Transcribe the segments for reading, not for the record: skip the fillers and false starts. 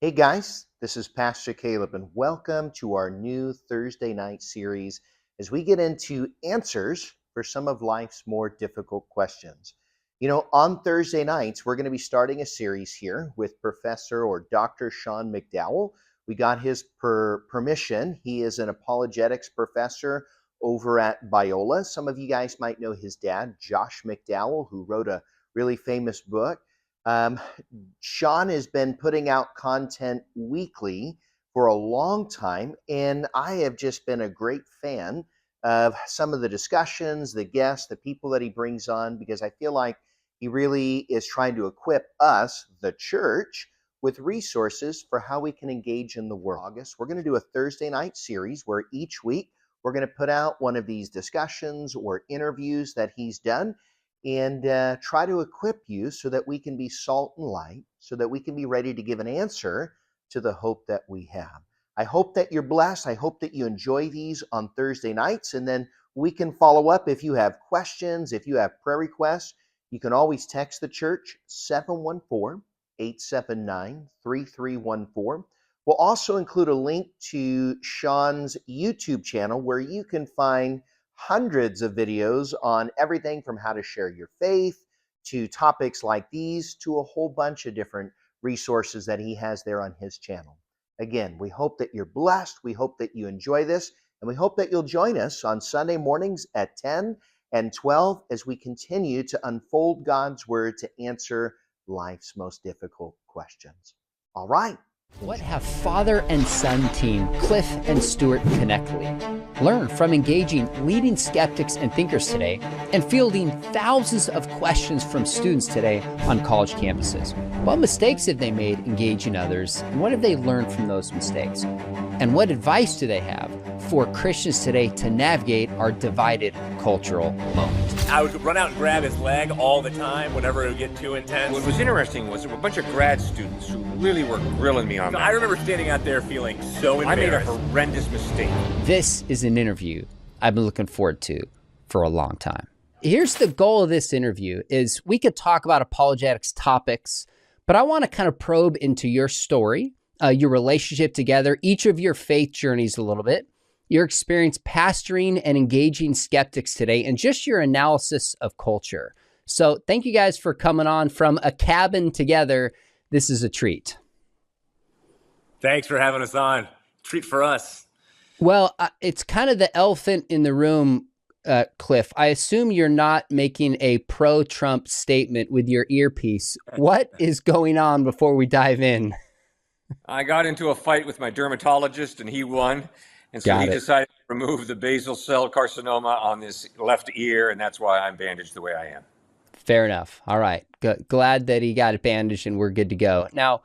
Hey guys, this is Pastor Caleb, and welcome to our new Thursday night series as we get into answers for some of life's more difficult questions. On Thursday nights, we're going to be starting a series here with Professor or Dr. Sean McDowell. We got his permission. He is an apologetics professor over at Biola. Some of you guys might know his dad, Josh McDowell, who wrote a really famous book. Sean has been putting out content weekly for a long time, and I have just been a great fan of some of the discussions, the guests, the people that he brings on, because I feel like he really is trying to equip us, the church, with resources for how we can engage in the world. August, we're going to do a Thursday night series where each week we're going to put out one of these discussions or interviews that he's done and try to equip you so that we can be salt and light, so that we can be ready to give an answer to the hope that we have. I hope that you're blessed. I hope that you enjoy these on Thursday nights, and then we can follow up if you have questions, if you have prayer requests. You can always text the church, 714-879-3314. We'll also include a link to Sean's YouTube channel where you can find hundreds of videos on everything from how to share your faith to topics like these to a whole bunch of different resources that he has there on his channel. Again, we hope that you're blessed. We hope that you enjoy this, and we hope that you'll join us on Sunday mornings at 10 and 12 as we continue to unfold God's word to answer life's most difficult questions. All right. What have father and son team Cliffe and Stuart Knechtle learned from engaging leading skeptics and thinkers today and fielding thousands of questions from students today on college campuses? What mistakes have they made engaging others, and what have they learned from those mistakes? And what advice do they have for Christians today to navigate our divided cultural moment? I would run out and grab his leg all the time whenever it would get too intense. What was interesting was there were a bunch of grad students who really were grilling me on that. I remember standing out there feeling so embarrassed. I made a horrendous mistake. This is an interview I've been looking forward to for a long time. Here's the goal of this interview is we could talk about apologetics topics, but I want to kind of probe into your story, your relationship together, each of your faith journeys a little bit, your experience pastoring and engaging skeptics today, and just your analysis of culture. So thank you guys for coming on from a cabin together. This is a treat. Thanks for having us on. Treat for us. Well, it's kind of the elephant in the room, Cliff. I assume you're not making a pro-Trump statement with your earpiece. What is going on before we dive in? I got into a fight with my dermatologist and he won. And so he decided to remove the basal cell carcinoma on this left ear, and that's why I'm bandaged the way I am. Fair enough. All right. Glad that he got it bandaged and we're good to go. Now,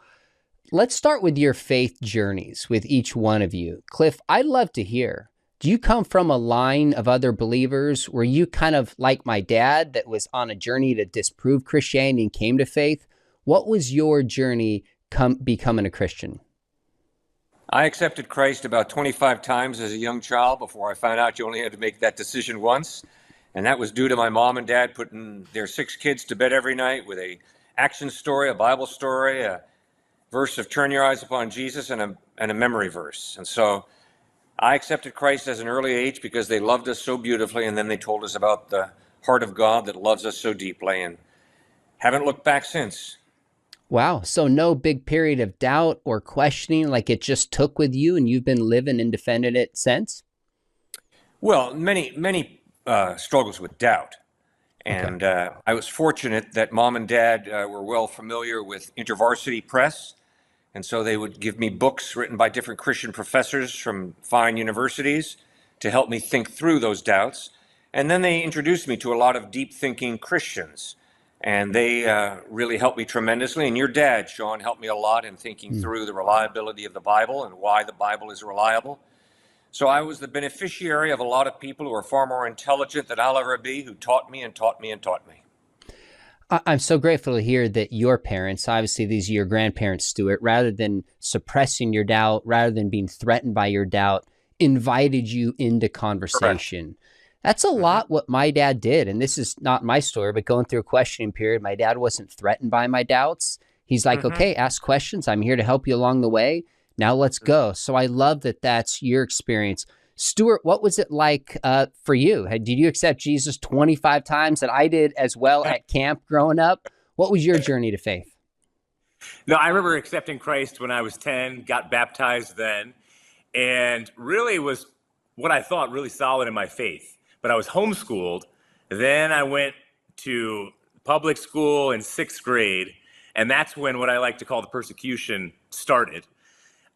let's start with your faith journeys with each one of you. Cliff, I'd love to hear, do you come from a line of other believers? Were you kind of like my dad that was on a journey to disprove Christianity and came to faith? What was your journey becoming a Christian? I accepted Christ about 25 times as a young child before I found out you only had to make that decision once. And that was due to my mom and dad putting their 6 kids to bed every night with a action story, a Bible story, a verse of turn your eyes upon Jesus, and a memory verse. And so I accepted Christ as an early age because they loved us so beautifully, and then they told us about the heart of God that loves us so deeply, and haven't looked back since. Wow. So no big period of doubt or questioning, like it just took with you and you've been living and defending it since? Well, many struggles with doubt. And I was fortunate that mom and dad were well familiar with InterVarsity Press. And so they would give me books written by different Christian professors from fine universities to help me think through those doubts. And then they introduced me to a lot of deep thinking Christians. And they really helped me tremendously. And your dad, Sean, helped me a lot in thinking through the reliability of the Bible and why the Bible is reliable. So I was the beneficiary of a lot of people who are far more intelligent than I'll ever be, who taught me and taught me and taught me. I'm so grateful to hear that your parents, obviously these are your grandparents, Stuart, rather than suppressing your doubt, rather than being threatened by your doubt, invited you into conversation. Correct. That's a lot what my dad did. And this is not my story, but going through a questioning period, my dad wasn't threatened by my doubts. He's like, Mm-hmm. okay, ask questions. I'm here to help you along the way. Now let's go. So I love that that's your experience. Stuart, what was it like for you? Did you accept Jesus 25 times? And I did as well at camp growing up. What was your journey to faith? No, I remember accepting Christ when I was 10, got baptized then, and really was what I thought really solid in my faith. But I was homeschooled. Then I went to public school in sixth grade, and that's when what I like to call the persecution started.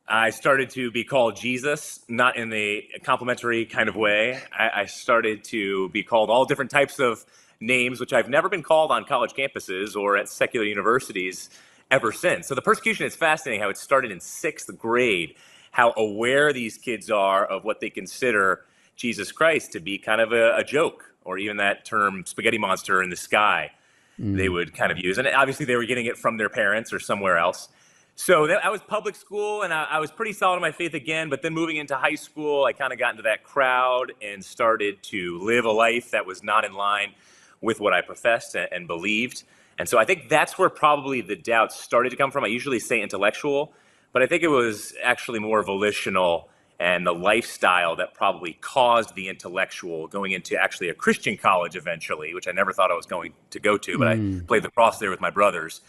I started to be called Jesus, not in the complimentary kind of way. I started to be called all different types of names, which I've never been called on college campuses or at secular universities ever since. So the persecution is fascinating how it started in sixth grade, how aware these kids are of what they consider Jesus Christ to be kind of a joke, or even that term spaghetti monster in the sky they would kind of use. And obviously they were getting it from their parents or somewhere else. So I was public school, and I was pretty solid in my faith again. But then moving into high school, I kind of got into that crowd and started to live a life that was not in line with what I professed and believed. And so I think that's where probably the doubts started to come from. I usually say intellectual, but I think it was actually more volitional and the lifestyle that probably caused the intellectual, going into actually a Christian college eventually, which I never thought I was going to go to, but I played lacrosse there with my brothers.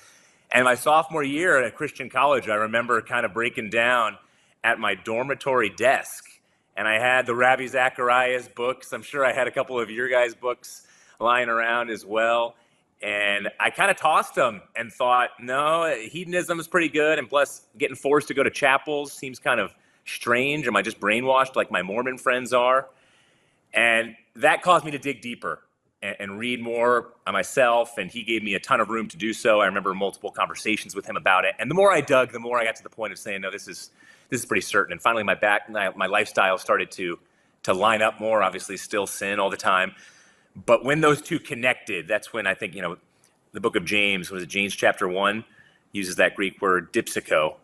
And my sophomore year at a Christian college, I remember kind of breaking down at my dormitory desk. And I had the Ravi Zacharias books. I'm sure I had a couple of your guys' books lying around as well. And I kind of tossed them and thought, no, hedonism is pretty good. And plus, getting forced to go to chapels seems kind of strange. Am I just brainwashed like my Mormon friends are? And that caused me to dig deeper and read more on myself. And he gave me a ton of room to do so. I remember multiple conversations with him about it. And the more I dug, the more I got to the point of saying, no, this is pretty certain. And finally, my lifestyle started to line up more. Obviously, still sin all the time. But when those two connected, that's when I think, the book of James, was it James chapter 1, uses that Greek word dipsiko.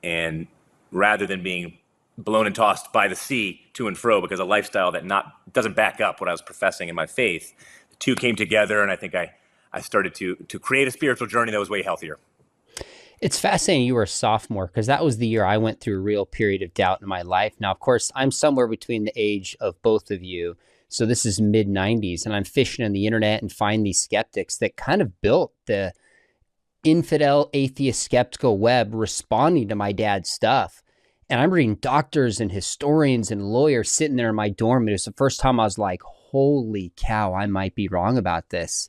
And rather than being blown and tossed by the sea to and fro because a lifestyle that doesn't back up what I was professing in my faith, the two came together, and I think I started to create a spiritual journey that was way healthier. It's fascinating you were a sophomore, because that was the year I went through a real period of doubt in my life. Now, of course, I'm somewhere between the age of both of you. So this is mid 90s, and I'm fishing on the internet and find these skeptics that kind of built the infidel, atheist, skeptical web responding to my dad's stuff. And I'm reading doctors and historians and lawyers sitting there in my dorm. And it was the first time I was like, holy cow, I might be wrong about this.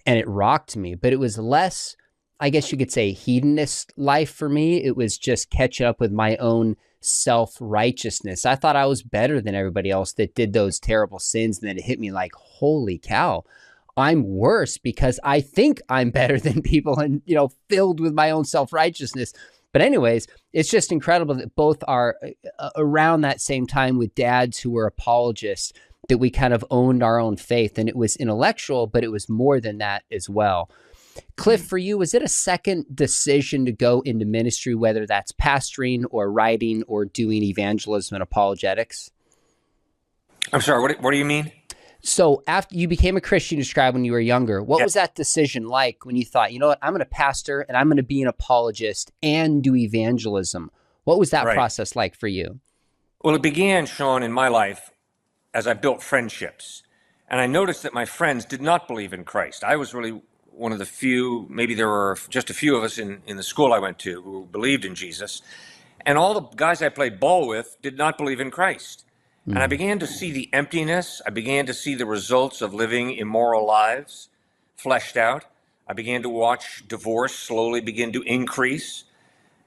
And it rocked me. But it was less, I guess you could say, hedonist life for me. It was just catching up with my own self-righteousness. I thought I was better than everybody else that did those terrible sins. And then it hit me like, holy cow, I'm worse because I think I'm better than people and, filled with my own self-righteousness. But anyways, it's just incredible that both are around that same time with dads who were apologists, that we kind of owned our own faith. And it was intellectual, but it was more than that as well. Cliff, for you, was it a second decision to go into ministry, whether that's pastoring or writing or doing evangelism and apologetics? I'm sorry, what do you mean? So after you became a Christian, you described when you were younger, what was that decision like when you thought, you know what, I'm going to pastor and I'm going to be an apologist and do evangelism? What was that process like for you? Well, it began, Sean, in my life as I built friendships. And I noticed that my friends did not believe in Christ. I was really one of the few, maybe there were just a few of us in the school I went to who believed in Jesus. And all the guys I played ball with did not believe in Christ. And I began to see the emptiness. I began to see the results of living immoral lives fleshed out. I began to watch divorce slowly begin to increase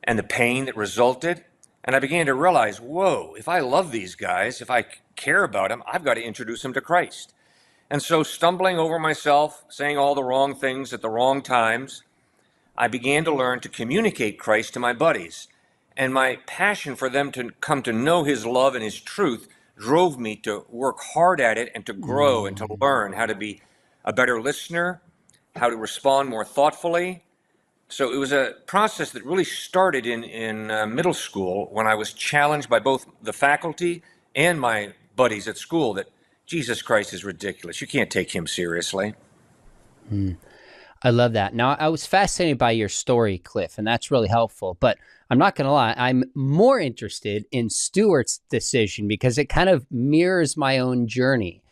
and the pain that resulted. And I began to realize, whoa, if I love these guys, if I care about them, I've got to introduce them to Christ. And so, stumbling over myself, saying all the wrong things at the wrong times, I began to learn to communicate Christ to my buddies. And my passion for them to come to know his love and his truth drove me to work hard at it and to grow and to learn how to be a better listener, how to respond more thoughtfully. So it was a process that really started in middle school, when I was challenged by both the faculty and my buddies at school that Jesus Christ is ridiculous. You can't take him seriously. I love that. Now, I was fascinated by your story, Cliff, and that's really helpful. But I'm not going to lie, I'm more interested in Stuart's decision because it kind of mirrors my own journey.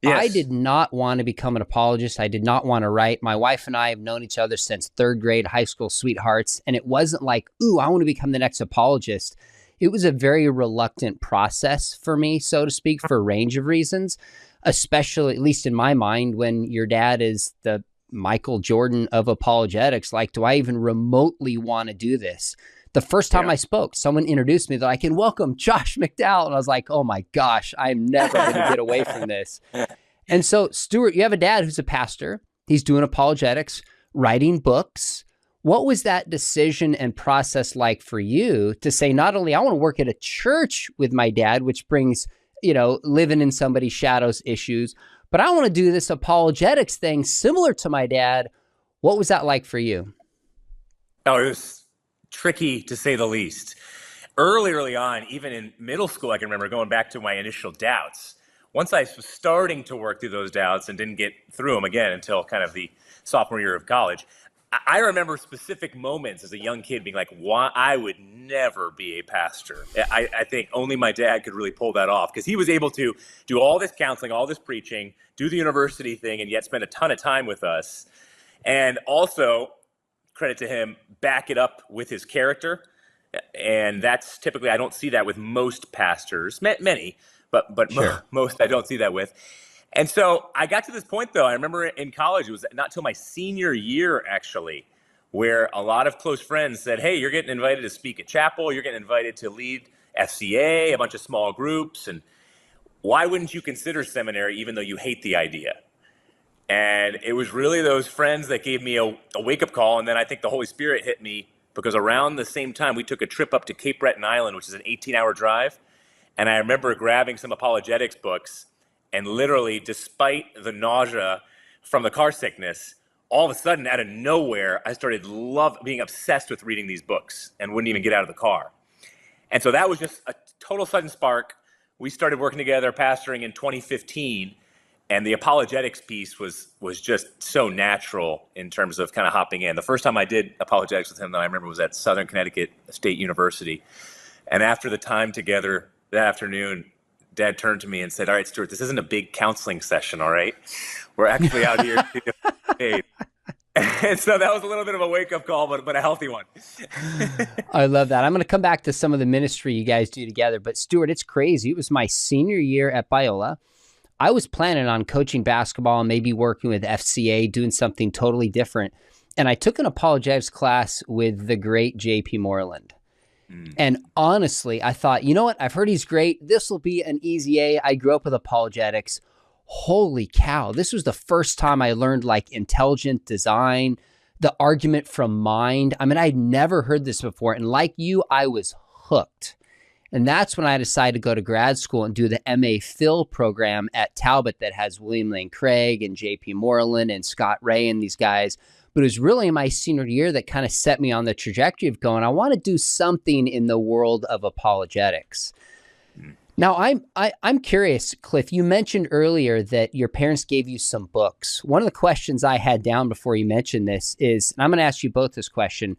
I Yes. did not want to become an apologist. I did not want to write. My wife and I have known each other since third grade, high school sweethearts. And it wasn't like, ooh, I want to become the next apologist. It was a very reluctant process for me, so to speak, for a range of reasons, especially, at least in my mind, when your dad is the Michael Jordan of apologetics. Like, do I even remotely want to do this? The first time Yeah. I spoke, someone introduced me that I can welcome Josh McDowell. And I was like, oh my gosh, I'm never going to get away from this. And so, Stuart, you have a dad who's a pastor. He's doing apologetics, writing books. What was that decision and process like for you to say, not only I want to work at a church with my dad, which brings, living in somebody's shadows issues, but I want to do this apologetics thing similar to my dad. What was that like for you? Oh, it was tricky to say the least. Early on, even in middle school, I can remember going back to my initial doubts. Once I was starting to work through those doubts and didn't get through them again until kind of the sophomore year of college, I remember specific moments as a young kid being like, why I would never be a pastor. I think only my dad could really pull that off because he was able to do all this counseling, all this preaching, do the university thing, and yet spend a ton of time with us. And also, credit to him, back it up with his character. And that's typically, I don't see that with most pastors, many, but Sure. most I don't see that with. And so I got to this point, though. I remember in college, it was not till my senior year, actually, where a lot of close friends said, hey, you're getting invited to speak at chapel. You're getting invited to lead FCA, a bunch of small groups. And why wouldn't you consider seminary, even though you hate the idea? And it was really those friends that gave me a wake-up call. And then I think the Holy Spirit hit me because around the same time, we took a trip up to Cape Breton Island, which is an 18-hour drive. And I remember grabbing some apologetics books. And literally, despite the nausea from the car sickness, all of a sudden, out of nowhere, I started being obsessed with reading these books and wouldn't even get out of the car. And so that was just a total sudden spark. We started working together, pastoring in 2015. And the apologetics piece was just so natural in terms of kind of hopping in. The first time I did apologetics with him, though, I remember was at Southern Connecticut State University. And after the time together that afternoon, Dad turned to me and said, all right, Stuart, this isn't a big counseling session, all right? We're actually out here to faith. And so that was a little bit of a wake-up call, but a healthy one. I love that. I'm going to come back to some of the ministry you guys do together. But Stuart, it's crazy. It was my senior year at Biola. I was planning on coaching basketball and maybe working with FCA, doing something totally different. And I took an apologetics class with the great JP Moreland. And honestly, I thought, you know what? I've heard he's great. This will be an easy A. I grew up with apologetics. Holy cow. This was the first time I learned like intelligent design, the argument from mind. I mean, I'd never heard this before. And like you, I was hooked. And that's when I decided to go to grad school and do the MA Phil program at Talbot that has William Lane Craig and JP Moreland and Scott Ray and these guys. But it was really my senior year that kind of set me on the trajectory of going, I want to do something in the world of apologetics. Now, I'm curious, Cliff, you mentioned earlier that your parents gave you some books. One of the questions I had down before you mentioned this is, and I'm going to ask you both this question,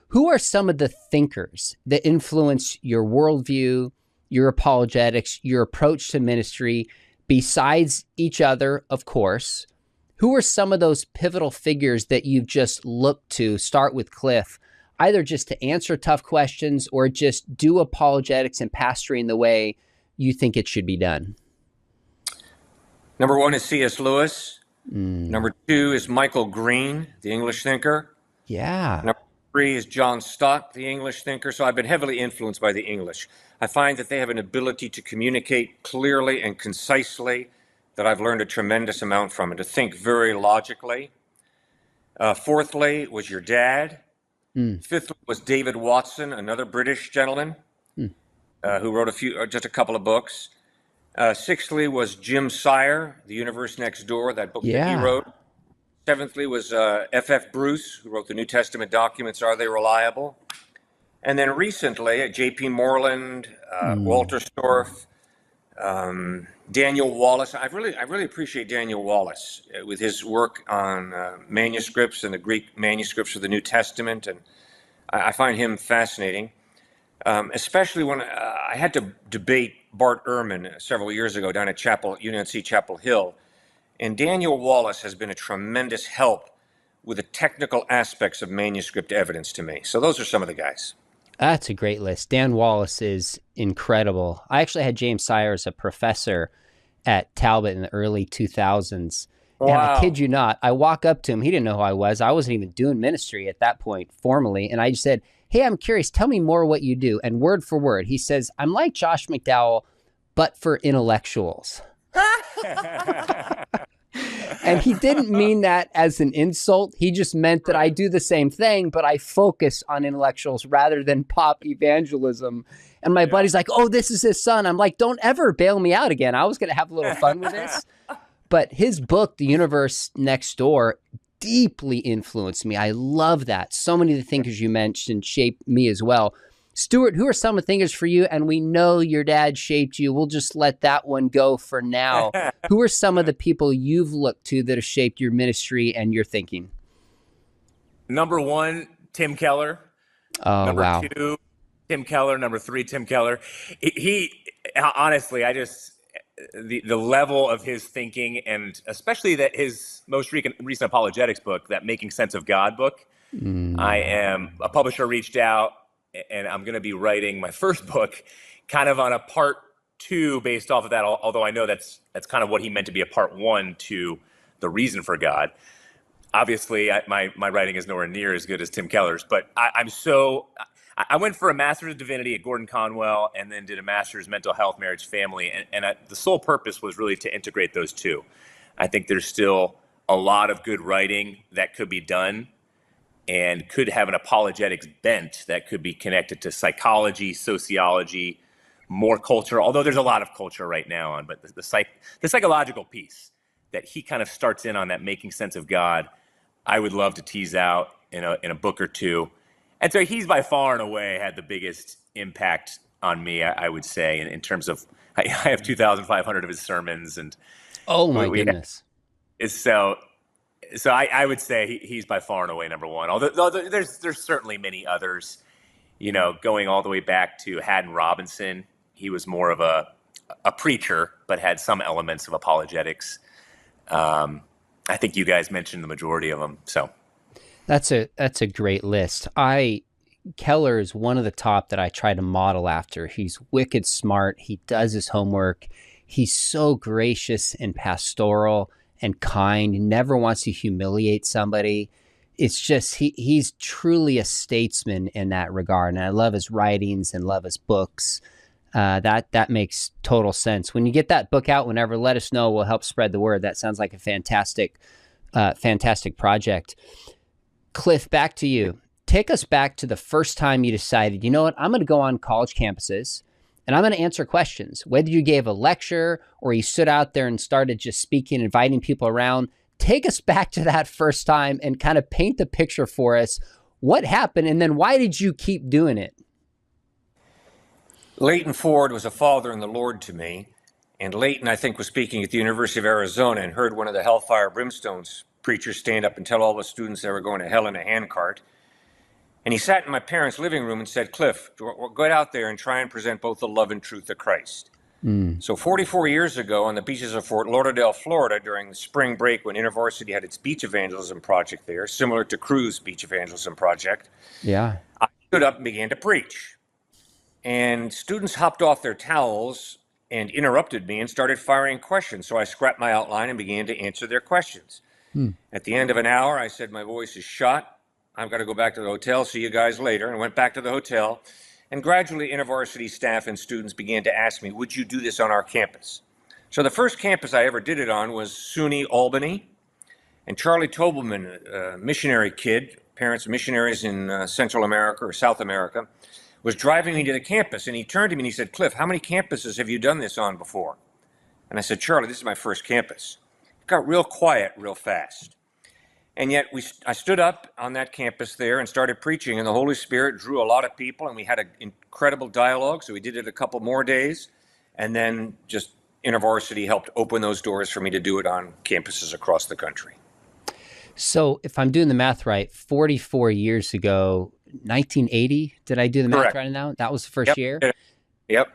who are some of the thinkers that influence your worldview, your apologetics, your approach to ministry, besides each other, of course? Who are some of those pivotal figures that you've just looked to, start with Cliff, either just to answer tough questions or just do apologetics and pastoring the way you think it should be done? Number one is C.S. Lewis. Number two is Michael Green, the English thinker. Yeah. Number three is John Stott, the English thinker. So I've been heavily influenced by the English. I find that they have an ability to communicate clearly and concisely that I've learned a tremendous amount from, and to think very logically. Fourthly was your dad. Fifthly was David Watson, another British gentleman who wrote just a couple of books. Sixthly was Jim Sire, The Universe Next Door, that book that he wrote. Seventhly was F.F. Bruce, who wrote the New Testament documents, Are They Reliable? And then recently, J.P. Moreland, Walter Storff, Daniel Wallace. I really appreciate Daniel Wallace with his work on manuscripts and the Greek manuscripts of the New Testament, and I find him fascinating. Especially when I had to debate Bart Ehrman several years ago down at UNC Chapel Hill, and Daniel Wallace has been a tremendous help with the technical aspects of manuscript evidence to me. So those are some of the guys. That's a great list. Dan Wallace is incredible. I actually had James Sire as a professor at Talbot in the early 2000s. Wow. And I kid you not, I walk up to him. He didn't know who I was. I wasn't even doing ministry at that point formally. And I just said, hey, I'm curious. Tell me more what you do. And word for word, he says, I'm like Josh McDowell, but for intellectuals. And he didn't mean that as an insult. He just meant that I do the same thing, but I focus on intellectuals rather than pop evangelism. And my buddy's like, oh, this is his son. I'm like, don't ever bail me out again. I was going to have a little fun with this. But his book, The Universe Next Door, deeply influenced me. I love that. So many of the thinkers you mentioned shaped me as well. Stuart, who are some of the thinkers for you? And we know your dad shaped you. We'll just let that one go for now. Who are some of the people you've looked to that have shaped your ministry and your thinking? Number one, Tim Keller. Oh, Number wow. two, Tim Keller. Number three, Tim Keller. He honestly, the level of his thinking, and especially that his most recent apologetics book, that Making Sense of God book. A publisher reached out, and I'm going to be writing my first book kind of on a part two based off of that, although I know that's kind of what he meant to be a part one to the reason for God. Obviously, my writing is nowhere near as good as Tim Keller's, but I went for a Master's of Divinity at Gordon Conwell and then did a Master's Mental Health, Marriage, Family, and the sole purpose was really to integrate those two. I think there's still a lot of good writing that could be done and could have an apologetics bent that could be connected to psychology, sociology, more culture, although there's a lot of culture right now on, but the psychological piece that he kind of starts in on, that Making Sense of God, I would love to tease out in a book or two. And so he's by far and away had the biggest impact on me, I would say, in terms of, I have 2,500 of his sermons. And oh my goodness. So I would say he's by far and away number one. Although there's certainly many others, going all the way back to Haddon Robinson. He was more of a preacher, but had some elements of apologetics. I think you guys mentioned the majority of them. So that's a great list. Keller is one of the top that I try to model after. He's wicked smart. He does his homework. He's so gracious and pastoral and kind. He never wants to humiliate somebody. It's just he's truly a statesman in that regard. And I love his writings and love his books. That makes total sense. When you get that book out, whenever, let us know. We'll help spread the word. That sounds like a fantastic project. Cliff, back to you. Take us back to the first time you decided, you know what, I'm going to go on college campuses and I'm going to answer questions. Whether you gave a lecture or you stood out there and started just speaking, inviting people around, take us back to that first time and kind of paint the picture for us. What happened, and then why did you keep doing it? Leighton Ford was a father in the Lord to me. And Leighton, I think, was speaking at the University of Arizona and heard one of the Hellfire Brimstones preachers stand up and tell all the students they were going to hell in a handcart. And he sat in my parents' living room and said, Cliff, go out there and try and present both the love and truth of Christ. So 44 years ago on the beaches of Fort Lauderdale, Florida, during the spring break when InterVarsity had its beach evangelism project there, similar to Cru's beach evangelism project, yeah, I stood up and began to preach. And students hopped off their towels and interrupted me and started firing questions. So I scrapped my outline and began to answer their questions. At the end of an hour, I said, my voice is shot. I've got to go back to the hotel. See you guys later. And went back to the hotel. And gradually, InterVarsity staff and students began to ask me, would you do this on our campus? So the first campus I ever did it on was SUNY Albany. And Charlie Tobelman, a missionary kid, parents missionaries in Central America or South America, was driving me to the campus. And he turned to me and he said, Cliff, how many campuses have you done this on before? And I said, Charlie, this is my first campus. It got real quiet real fast. And yet I stood up on that campus there and started preaching, and the Holy Spirit drew a lot of people, and we had an incredible dialogue, so we did it a couple more days. And then just InterVarsity helped open those doors for me to do it on campuses across the country. So if I'm doing the math right, 44 years ago, 1980, did I do the math Correct. right now? That was the first year? Yep.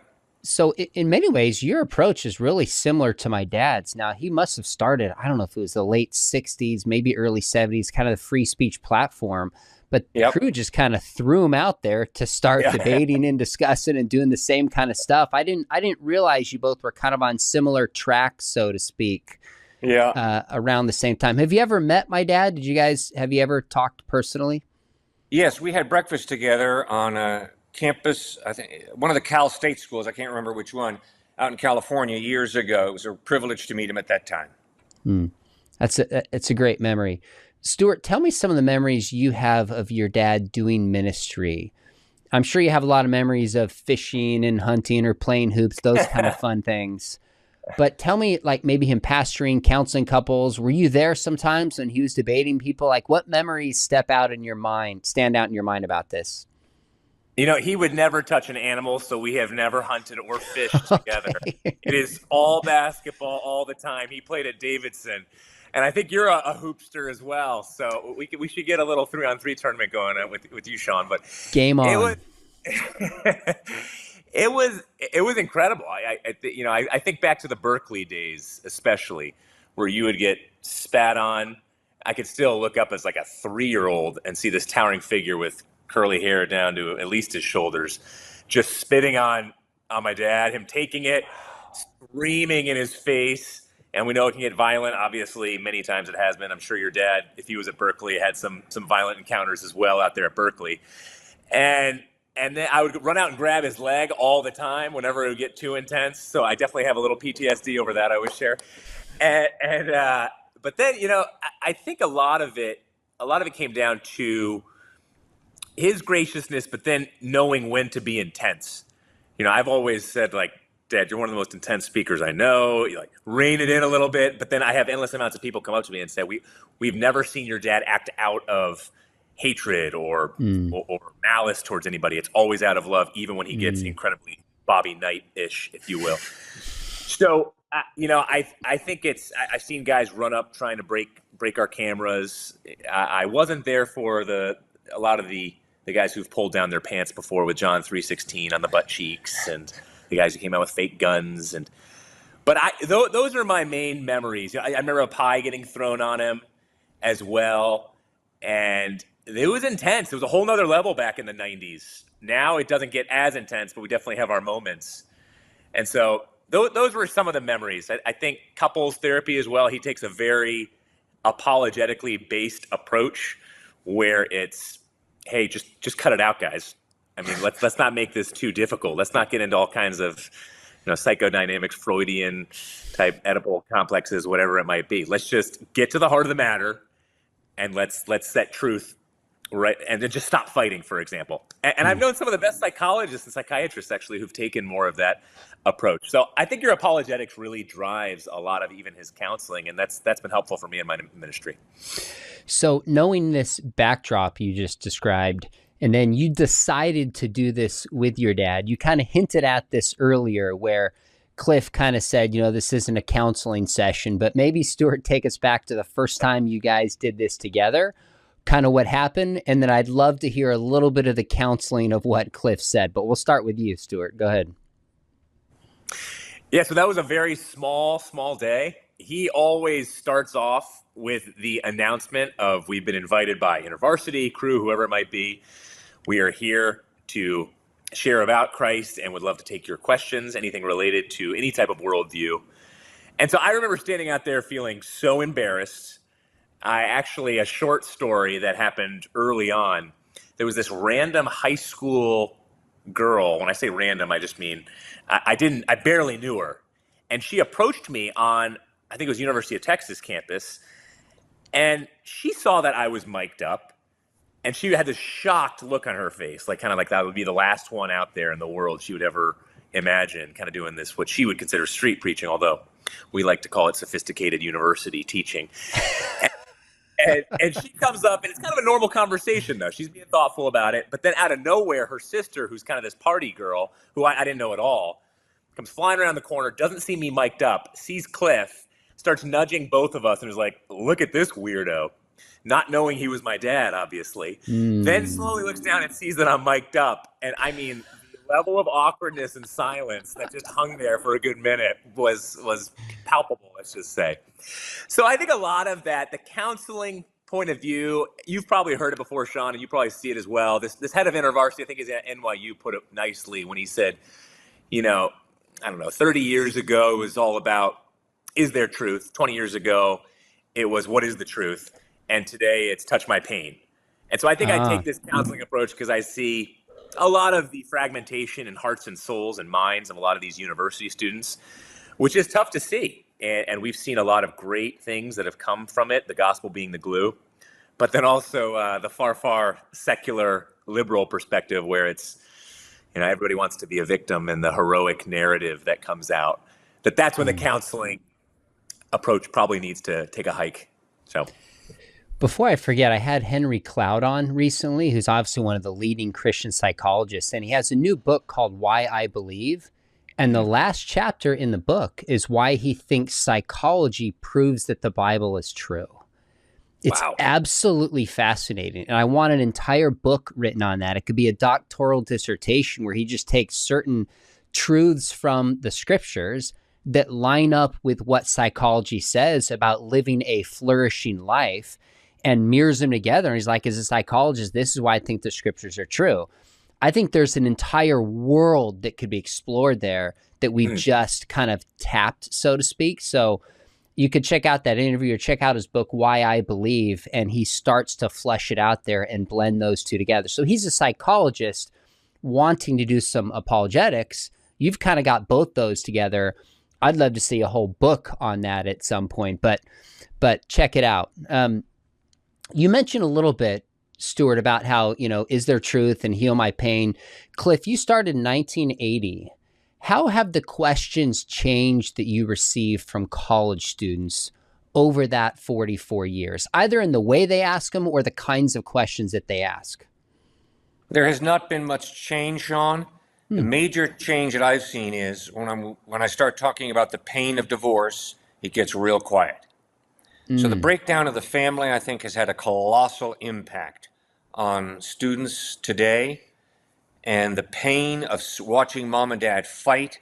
So in many ways, your approach is really similar to my dad's. Now, he must have started, I don't know if it was the late 60s, maybe early 70s, kind of the free speech platform. But Yep. Crew just kind of threw him out there to start debating and discussing and doing the same kind of stuff. I didn't realize you both were kind of on similar tracks, so to speak. Yeah. Around the same time. Have you ever met my dad? Have you ever talked personally? Yes, we had breakfast together on a campus, I think one of the Cal State schools, I can't remember which one, out in California years ago. It was a privilege to meet him at that time. It's a great memory. Stuart, tell me some of the memories you have of your dad doing ministry. I'm sure you have a lot of memories of fishing and hunting or playing hoops, those kind of fun things. But tell me, like, maybe him pastoring, counseling couples. Were you there sometimes when he was debating people? Like, what memories stand out in your mind about this? He would never touch an animal, so we have never hunted or fished together. It is all basketball all the time. He played at Davidson. And I think you're a hoopster as well. So we should get a little 3-on-3 tournament going with you, Sean. But Game on. It was incredible. I think back to the Berkeley days, especially, where you would get spat on. I could still look up as like a 3-year-old and see this towering figure with curly hair down to at least his shoulders, just spitting on my dad, him taking it, screaming in his face. And we know it can get violent. Obviously, many times it has been. I'm sure your dad, if he was at Berkeley, had some violent encounters as well out there at Berkeley. And then I would run out and grab his leg all the time whenever it would get too intense. So I definitely have a little PTSD over that, I would share. But then, I think a lot of it came down to his graciousness, but then knowing when to be intense. I've always said, like, Dad, you're one of the most intense speakers I know. You rein it in a little bit. But then I have endless amounts of people come up to me and say, we've never seen your dad act out of hatred or malice towards anybody. It's always out of love, even when he gets incredibly Bobby Knight-ish, if you will. So, I think I've seen guys run up trying to break our cameras. I wasn't there for a lot of the guys who've pulled down their pants before with John 3:16 on the butt cheeks, and the guys who came out with fake guns. But those are my main memories. I remember a pie getting thrown on him as well. And it was intense. It was a whole nother level back in the 90s. Now it doesn't get as intense, but we definitely have our moments. And so those were some of the memories. I think couples therapy as well. He takes a very apologetically based approach where it's, hey, just cut it out, guys. I mean, let's not make this too difficult. Let's not get into all kinds of, psychodynamics, Freudian type Oedipal complexes, whatever it might be. Let's just get to the heart of the matter, and let's set truth right, and then just stop fighting, for example. And I've known some of the best psychologists and psychiatrists actually who've taken more of that approach. So I think your apologetics really drives a lot of even his counseling, and that's been helpful for me in my ministry. So knowing this backdrop you just described, and then you decided to do this with your dad, you kind of hinted at this earlier where Cliff kind of said, this isn't a counseling session, but maybe Stuart, take us back to the first time you guys did this together, kind of what happened. And then I'd love to hear a little bit of the counseling of what Cliff said, but we'll start with you, Stuart. Go ahead. Yeah, so that was a very small day. He always starts off with the announcement of, we've been invited by InterVarsity, Crew, whoever it might be. We are here to share about Christ and would love to take your questions, anything related to any type of worldview. And so I remember standing out there feeling so embarrassed. A short story that happened early on. There was this random high school girl. When I say random, I just mean I barely knew her. And she approached me on, I think it was University of Texas campus. And she saw that I was mic'd up. And she had this shocked look on her face, like that would be the last one out there in the world she would ever imagine, kind of doing this, what she would consider street preaching, although we like to call it sophisticated university teaching. And she comes up, and it's kind of a normal conversation, though. She's being thoughtful about it. But then out of nowhere, her sister, who's kind of this party girl, who I didn't know at all, comes flying around the corner, doesn't see me mic'd up, sees Cliff, starts nudging both of us and is like, look at this weirdo. Not knowing he was my dad, obviously. Then slowly looks down and sees that I'm mic'd up. And I mean, the level of awkwardness and silence that just hung there for a good minute was palpable, let's just say. So I think a lot of that, the counseling point of view, you've probably heard it before, Sean, and you probably see it as well. This head of InterVarsity, I think is at NYU, put it nicely when he said, you know, I don't know, 30 years ago it was all about, is there truth? 20 years ago, it was, what is the truth? And today it's touch my pain. And so I think I take this counseling approach because I see a lot of the fragmentation in hearts and souls and minds of a lot of these university students, which is tough to see. And we've seen a lot of great things that have come from it, the gospel being the glue, but then also the far secular liberal perspective where it's, everybody wants to be a victim and the heroic narrative that comes out. That's when the counseling approach probably needs to take a hike. So, before I forget, I had Henry Cloud on recently, who's obviously one of the leading Christian psychologists, and he has a new book called Why I Believe. And the last chapter in the book is why he thinks psychology proves that the Bible is true. It's absolutely fascinating. And I want an entire book written on that. It could be a doctoral dissertation where he just takes certain truths from the scriptures that line up with what psychology says about living a flourishing life and mirrors them together. And he's like, as a psychologist, this is why I think the scriptures are true. I think there's an entire world that could be explored there that we've just kind of tapped, so to speak. So you could check out that interview or check out his book, Why I Believe, and he starts to flesh it out there and blend those two together. So he's a psychologist wanting to do some apologetics. You've kind of got both those together. I'd love to see a whole book on that at some point, but check it out. You mentioned a little bit, Stuart, about how, is there truth and heal my pain. Cliff, you started in 1980. How have the questions changed that you receive from college students over that 44 years, either in the way they ask them or the kinds of questions that they ask? There has not been much change, Sean. The major change that I've seen is when I start talking about the pain of divorce, it gets real quiet. So the breakdown of the family, I think, has had a colossal impact on students today. And the pain of watching mom and dad fight,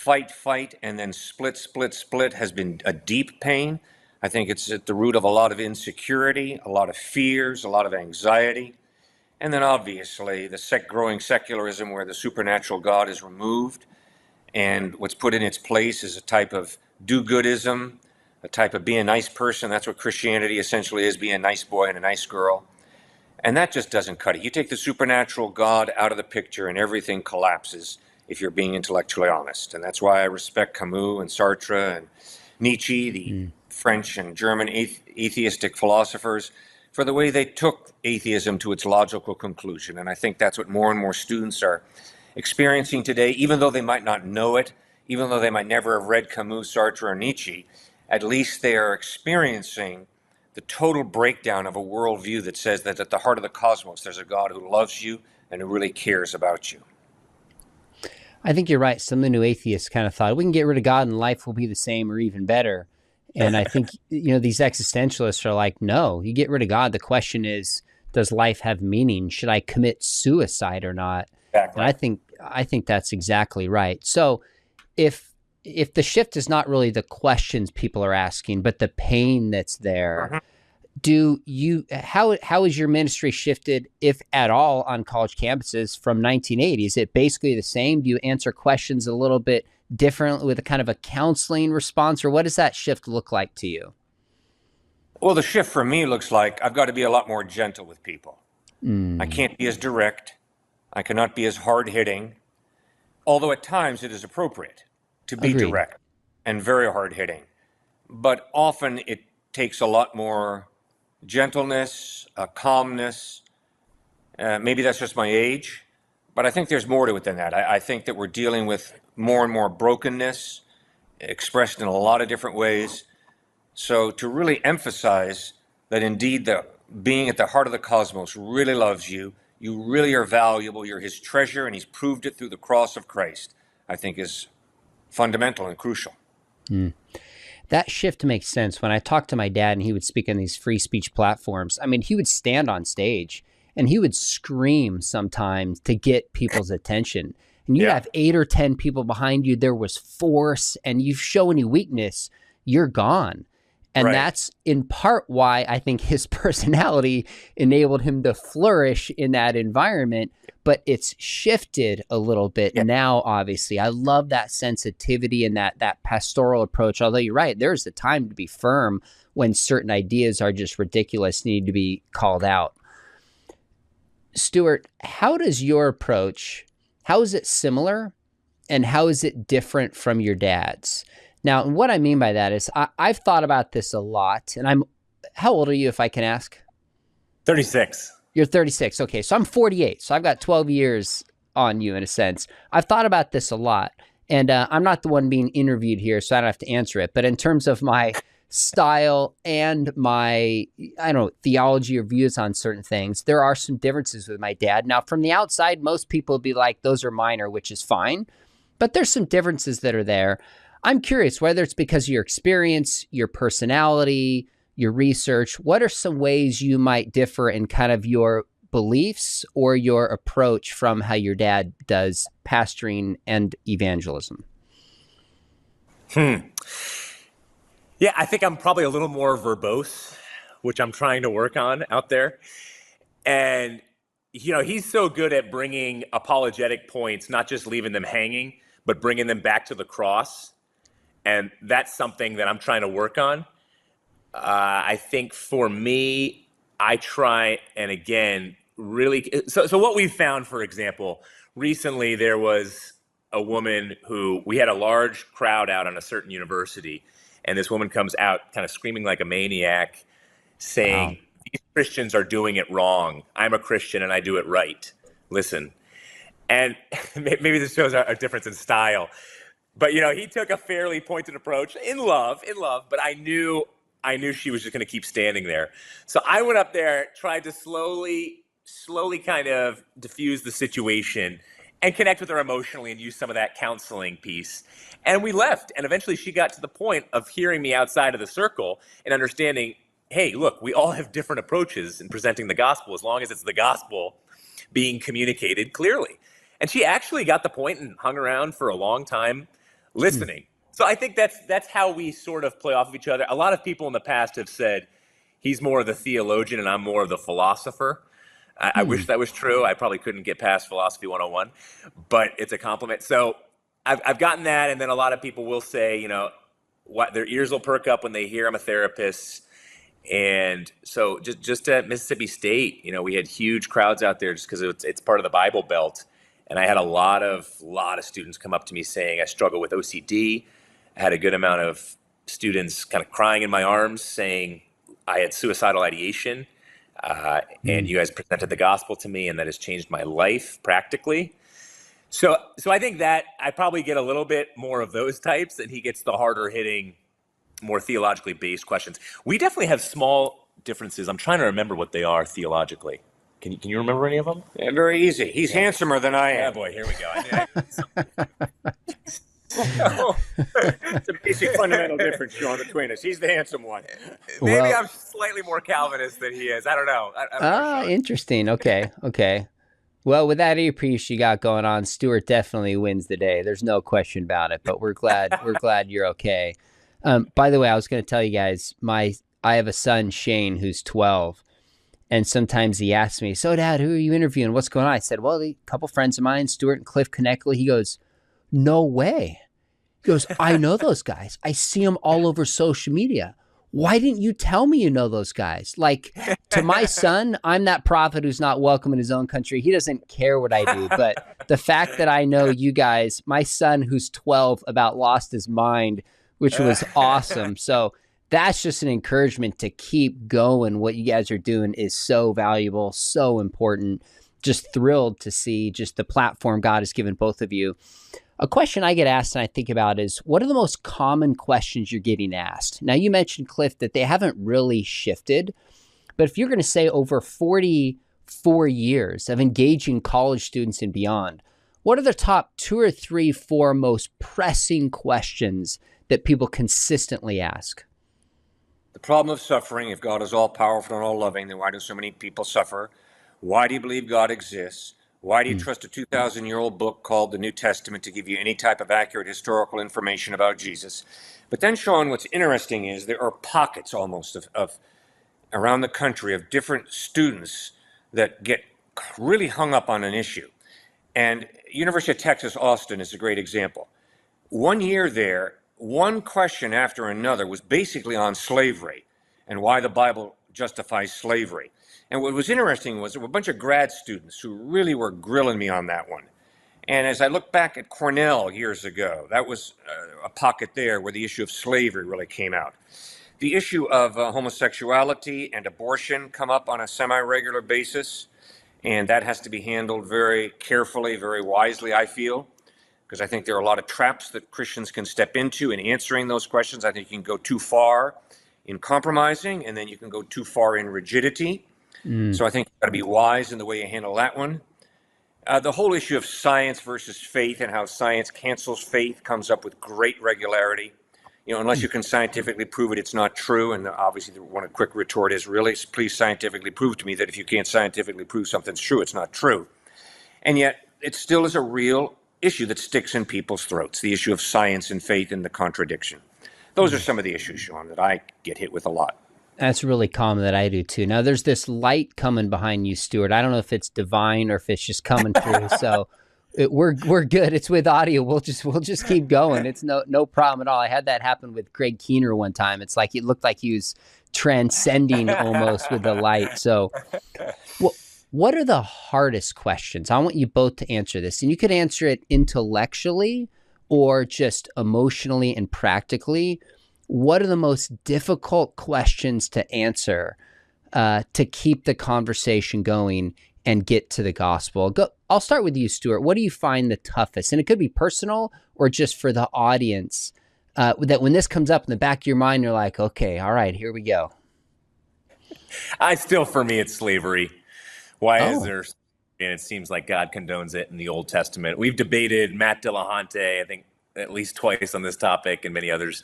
and then split has been a deep pain. I think it's at the root of a lot of insecurity, a lot of fears, a lot of anxiety. And then obviously the growing secularism where the supernatural God is removed and what's put in its place is a type of do-goodism, a type of be a nice person. That's what Christianity essentially is, be a nice boy and a nice girl. And that just doesn't cut it. You take the supernatural God out of the picture and everything collapses if you're being intellectually honest. And that's why I respect Camus and Sartre and Nietzsche, the French and German atheistic philosophers, for the way they took atheism to its logical conclusion. And I think that's what more and more students are experiencing today, even though they might not know it, even though they might never have read Camus, Sartre, or Nietzsche. At least they are experiencing the total breakdown of a worldview that says that at the heart of the cosmos, there's a God who loves you and who really cares about you. I think you're right. Some of the new atheists kind of thought, we can get rid of God and life will be the same or even better. And I think, these existentialists are like, no, you get rid of God. The question is, does life have meaning? Should I commit suicide or not? Exactly. And I think that's exactly right. So if the shift is not really the questions people are asking, but the pain that's there, how has your ministry shifted, if at all, on college campuses from 1980? Is it basically the same? Do you answer questions a little bit different with a kind of a counseling response, or what does that shift look like to you? Well, the shift for me looks like I've got to be a lot more gentle with people. I can't be as direct. I cannot be as hard-hitting, although at times it is appropriate to be Agreed. direct and very hard-hitting. But often it takes a lot more gentleness, calmness. Maybe that's just my age, but I think there's more to it than that. I think that we're dealing with more and more brokenness expressed in a lot of different ways. So to really emphasize that indeed the being at the heart of the cosmos really loves you, you really are valuable, you're his treasure, and he's proved it through the cross of Christ, I think is fundamental and crucial. That shift makes sense. When I talked to my dad and he would speak on these free speech platforms, I mean, he would stand on stage and he would scream sometimes to get people's attention. And you'd have 8 or 10 people behind you. There was force, and you show any weakness, you're gone. And that's in part why I think his personality enabled him to flourish in that environment. But it's shifted a little bit now, obviously. I love that sensitivity and that pastoral approach. Although you're right, there's a time to be firm when certain ideas are just ridiculous, need to be called out. Stuart, how does your approach, how is it similar and how is it different from your dad's? Now, what I mean by that is I've thought about this a lot, and how old are you, if I can ask? 36. You're 36. Okay, so I'm 48. So I've got 12 years on you in a sense. I've thought about this a lot, and I'm not the one being interviewed here, so I don't have to answer it. But in terms of my style and my, theology or views on certain things, there are some differences with my dad. Now, from the outside, most people would be like, those are minor, which is fine. But there's some differences that are there. I'm curious whether it's because of your experience, your personality, your research. What are some ways you might differ in kind of your beliefs or your approach from how your dad does pastoring and evangelism? Yeah, I think I'm probably a little more verbose, which I'm trying to work on out there. And, he's so good at bringing apologetic points, not just leaving them hanging, but bringing them back to the cross. And that's something that I'm trying to work on. I think for me, I try, and again, really, so what we found, for example, recently there was a woman who, we had a large crowd out on a certain university, and this woman comes out kind of screaming like a maniac, saying, these Christians are doing it wrong. I'm a Christian and I do it right. Listen. And maybe this shows a difference in style. But, he took a fairly pointed approach in love, but I knew she was just going to keep standing there. So I went up there, tried to slowly kind of diffuse the situation and connect with her emotionally and use some of that counseling piece. And we left. And eventually she got to the point of hearing me outside of the circle and understanding, hey, look, we all have different approaches in presenting the gospel as long as it's the gospel being communicated clearly. And she actually got the point and hung around for a long time listening. So I think that's how we sort of play off of each other. A lot of people in the past have said he's more of the theologian and I'm more of the philosopher. I wish that was true. I probably couldn't get past Philosophy 101, but it's a compliment. So I've gotten that, and then a lot of people will say, what their ears will perk up when they hear I'm a therapist. And so just at Mississippi State, we had huge crowds out there just because it's part of the Bible Belt. And I had a lot of students come up to me saying, I struggle with OCD. I had a good amount of students kind of crying in my arms saying I had suicidal ideation. And you guys presented the gospel to me, and that has changed my life practically. So I think that I probably get a little bit more of those types, and he gets the harder hitting, more theologically based questions. We definitely have small differences. I'm trying to remember what they are theologically. Can you remember any of them? Yeah, very easy. He's handsomer than I am. Yeah, boy, here we go. It's a basic fundamental difference, Sean, between us. He's the handsome one. Maybe I'm slightly more Calvinist than he is. I don't know. Interesting. Okay. Well, with that earpiece you got going on, Stuart definitely wins the day. There's no question about it. But we're glad you're okay. By the way, I was going to tell you guys, I have a son, Shane, who's 12. And sometimes he asks me, so Dad, who are you interviewing? What's going on? I said, well, a couple friends of mine, Stuart and Cliffe Knechtle. He goes, no way. He goes, I know those guys. I see them all over social media. Why didn't you tell me you know those guys? Like, to my son, I'm that prophet who's not welcome in his own country. He doesn't care what I do. But the fact that I know you guys, my son who's 12 about lost his mind, which was awesome. So that's just an encouragement to keep going. What you guys are doing is so valuable, so important. Just thrilled to see just the platform God has given both of you. A question I get asked and I think about is, what are the most common questions you're getting asked? Now, you mentioned, Cliff, that they haven't really shifted. But if you're going to say over 44 years of engaging college students and beyond, what are the top 2 or 3, 4 most pressing questions that people consistently ask? The problem of suffering. If God is all powerful and all loving, then why do so many people suffer? Why do you believe God exists? Why do you trust a 2,000-year-old book called the New Testament to give you any type of accurate historical information about Jesus? But then, Sean, what's interesting is there are pockets almost of around the country of different students that get really hung up on an issue. And University of Texas, Austin is a great example. One year there, one question after another was basically on slavery and why the Bible justifies slavery. And what was interesting was there were a bunch of grad students who really were grilling me on that one. And as I look back at Cornell years ago, that was a pocket there where the issue of slavery really came out. The issue of homosexuality and abortion come up on a semi-regular basis, and that has to be handled very carefully, very wisely, I feel, because I think there are a lot of traps that Christians can step into in answering those questions. I think you can go too far in compromising, and then you can go too far in rigidity. So I think you've got to be wise in the way you handle that one. The whole issue of science versus faith and how science cancels faith comes up with great regularity. You know, unless you can scientifically prove it, it's not true. And obviously, one quick retort is, really, please scientifically prove to me that if you can't scientifically prove something's true, it's not true. And yet, it still is a real issue that sticks in people's throats, the issue of science and faith and the contradiction. Those are some of the issues, Sean, that I get hit with a lot. That's really common that I do too. Now there's this light coming behind you, Stuart. I don't know if it's divine or if it's just coming through. So we're good. It's with audio. We'll just keep going. It's no problem at all. I had that happen with Greg Keener one time. It's like it looked like he was transcending almost with the light. So what are the hardest questions? I want you both to answer this, and you could answer it intellectually or just emotionally and practically. What are the most difficult questions to answer to keep the conversation going and get to the gospel? I'll start with you, Stuart. What do you find the toughest? And it could be personal or just for the audience, that when this comes up in the back of your mind, you're like, okay, all right, here we go. For me, it's slavery. Why is there, and it seems like God condones it in the Old Testament. We've debated Matt Dillahunty, I think, at least twice on this topic and many others.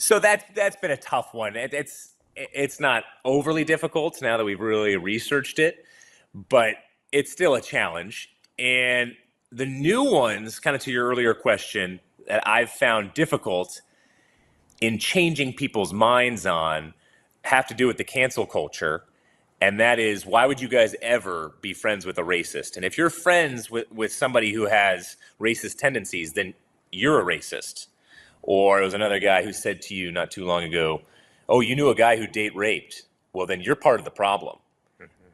So that's been a tough one. It's not overly difficult now that we've really researched it, but it's still a challenge. And the new ones, kind of to your earlier question, that I've found difficult in changing people's minds on have to do with the cancel culture. And that is, why would you guys ever be friends with a racist? And if you're friends with somebody who has racist tendencies, then you're a racist. Or it was another guy who said to you not too long ago, oh, you knew a guy who date raped. Well, then you're part of the problem.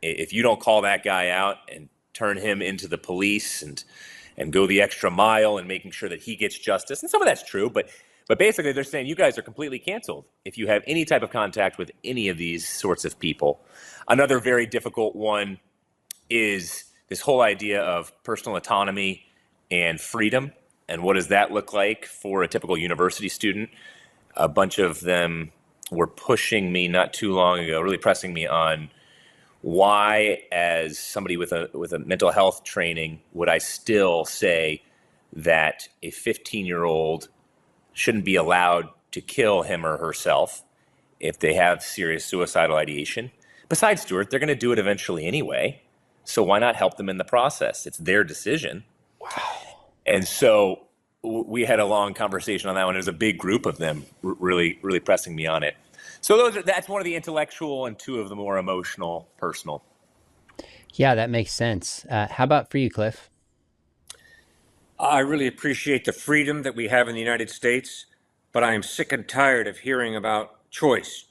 If you don't call that guy out and turn him into the police and go the extra mile in making sure that he gets justice, and some of that's true, but basically they're saying you guys are completely canceled if you have any type of contact with any of these sorts of people. Another very difficult one is this whole idea of personal autonomy and freedom. And what does that look like for a typical university student? A bunch of them were pushing me not too long ago, really pressing me on why, as somebody with a mental health training, would I still say that a 15-year-old shouldn't be allowed to kill him or herself if they have serious suicidal ideation? Besides, Stuart, they're going to do it eventually anyway. So why not help them in the process? It's their decision. Wow. And so we had a long conversation on that one. There's a big group of them really, really pressing me on it. So that's one of the intellectual and two of the more emotional, personal. Yeah, that makes sense. How about for you, Cliff? I really appreciate the freedom that we have in the United States, but I am sick and tired of hearing about choice.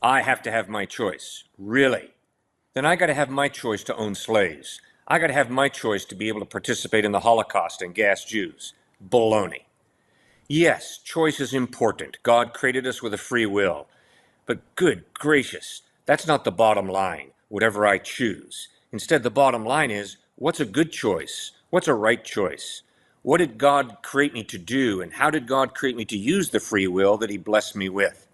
I have to have my choice. Really? Then I got to have my choice to own slaves. I got to have my choice to be able to participate in the Holocaust and gas Jews. Baloney. Yes, choice is important. God created us with a free will. But good gracious, that's not the bottom line, whatever I choose. Instead, the bottom line is, what's a good choice? What's a right choice? What did God create me to do, and how did God create me to use the free will that he blessed me with?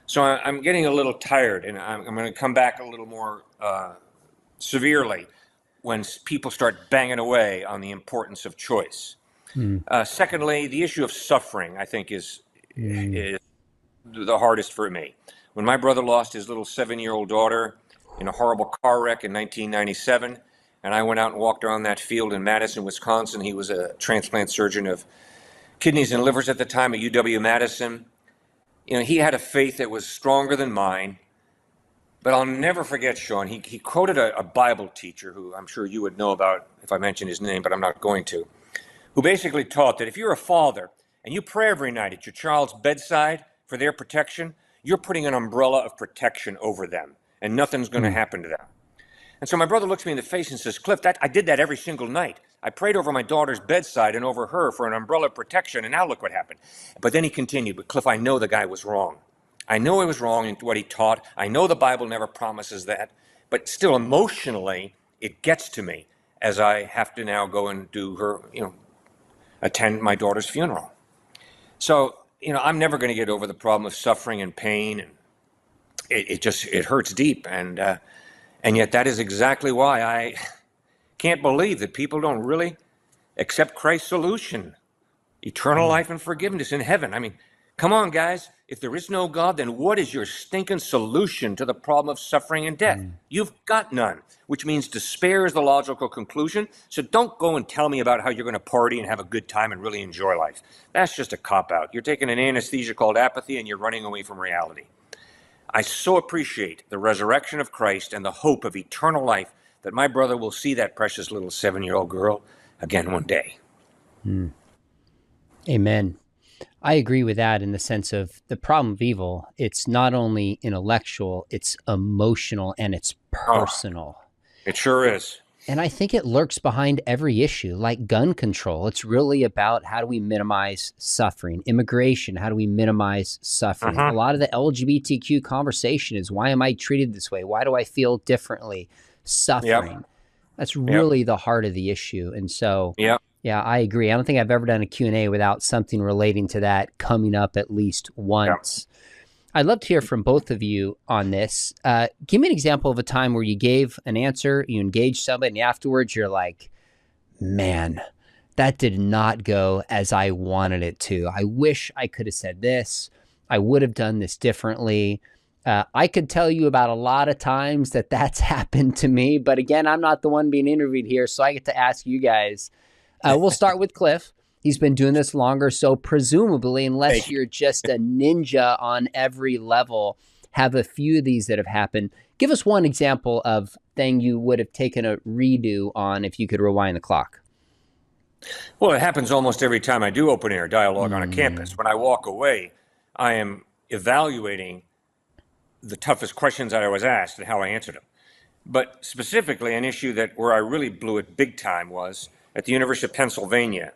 So I'm getting a little tired, and I'm going to come back a little more severely. when people start banging away on the importance of choice. Secondly, the issue of suffering, I think, is the hardest for me. When my brother lost his little 7-year-old daughter in a horrible car wreck in 1997, and I went out and walked around that field in Madison, Wisconsin. He was a transplant surgeon of kidneys and livers at the time at UW-Madison. He had a faith that was stronger than mine. But I'll never forget, Sean, he quoted a Bible teacher who I'm sure you would know about if I mention his name, but I'm not going to, who basically taught that if you're a father and you pray every night at your child's bedside for their protection, you're putting an umbrella of protection over them, and nothing's going to happen to them. And so my brother looks me in the face and says, Cliff, I did that every single night. I prayed over my daughter's bedside and over her for an umbrella of protection, and now look what happened. But then he continued, but Cliff, I know the guy was wrong. I know he was wrong in what he taught. I know the Bible never promises that. But still, emotionally, it gets to me as I have to now go and do her, attend my daughter's funeral. So, I'm never going to get over the problem of suffering and pain, and it hurts deep. And yet that is exactly why I can't believe that people don't really accept Christ's solution, eternal life and forgiveness in heaven. I mean, come on, guys. If there is no God, then what is your stinking solution to the problem of suffering and death? You've got none, which means despair is the logical conclusion. So don't go and tell me about how you're going to party and have a good time and really enjoy life. That's just a cop-out. You're taking an anesthesia called apathy and you're running away from reality. I so appreciate the resurrection of Christ and the hope of eternal life that my brother will see that precious little 7-year-old girl again one day. Amen. I agree with that in the sense of the problem of evil. It's not only intellectual, it's emotional and it's personal. It sure is. And I think it lurks behind every issue, like gun control. It's really about how do we minimize suffering? Immigration, how do we minimize suffering? A lot of the LGBTQ conversation is, why am I treated this way? Why do I feel differently? Suffering. That's really the heart of the issue. And so, yeah, I agree. I don't think I've ever done a Q&A without something relating to that coming up at least once. I'd love to hear from both of you on this. Give me an example of a time where you gave an answer, you engaged somebody, and afterwards you're like, man, that did not go as I wanted it to. I wish I could have said this. I would have done this differently. I could tell you about a lot of times that's happened to me. But again, I'm not the one being interviewed here, so I get to ask you guys. We'll start with Cliff. He's been doing this longer, so presumably, unless you're just a ninja on every level, have a few of these that have happened. Give us one example of thing you would have taken a redo on if you could rewind the clock. Well, it happens almost every time I do open air dialogue on a campus. When I walk away, I am evaluating the toughest questions that I was asked and how I answered them. But specifically, an issue where I really blew it big time was at the University of Pennsylvania.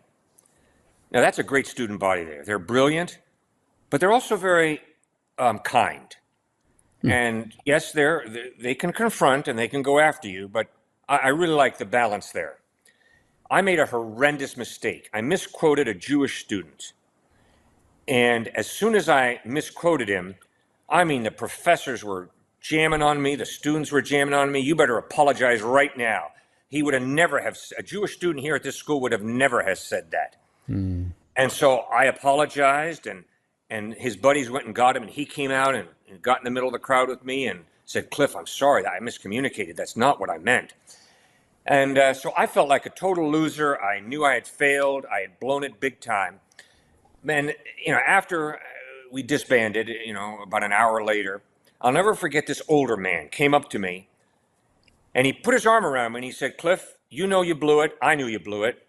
Now, that's a great student body there. They're brilliant, but they're also very kind. And yes, they can confront and they can go after you, but I really like the balance there. I made a horrendous mistake. I misquoted a Jewish student. And as soon as I misquoted him, the professors were jamming on me. The students were jamming on me. You better apologize right now. He would have never have, a Jewish student here at this school would have never have said that. And so I apologized, and his buddies went and got him, and he came out and got in the middle of the crowd with me and said, Cliff, I'm sorry, I miscommunicated. That's not what I meant. And so I felt like a total loser. I knew I had failed. I had blown it big time. And, after we disbanded, about an hour later, I'll never forget this older man came up to me and he put his arm around me and he said, Cliff, you know you blew it. I knew you blew it.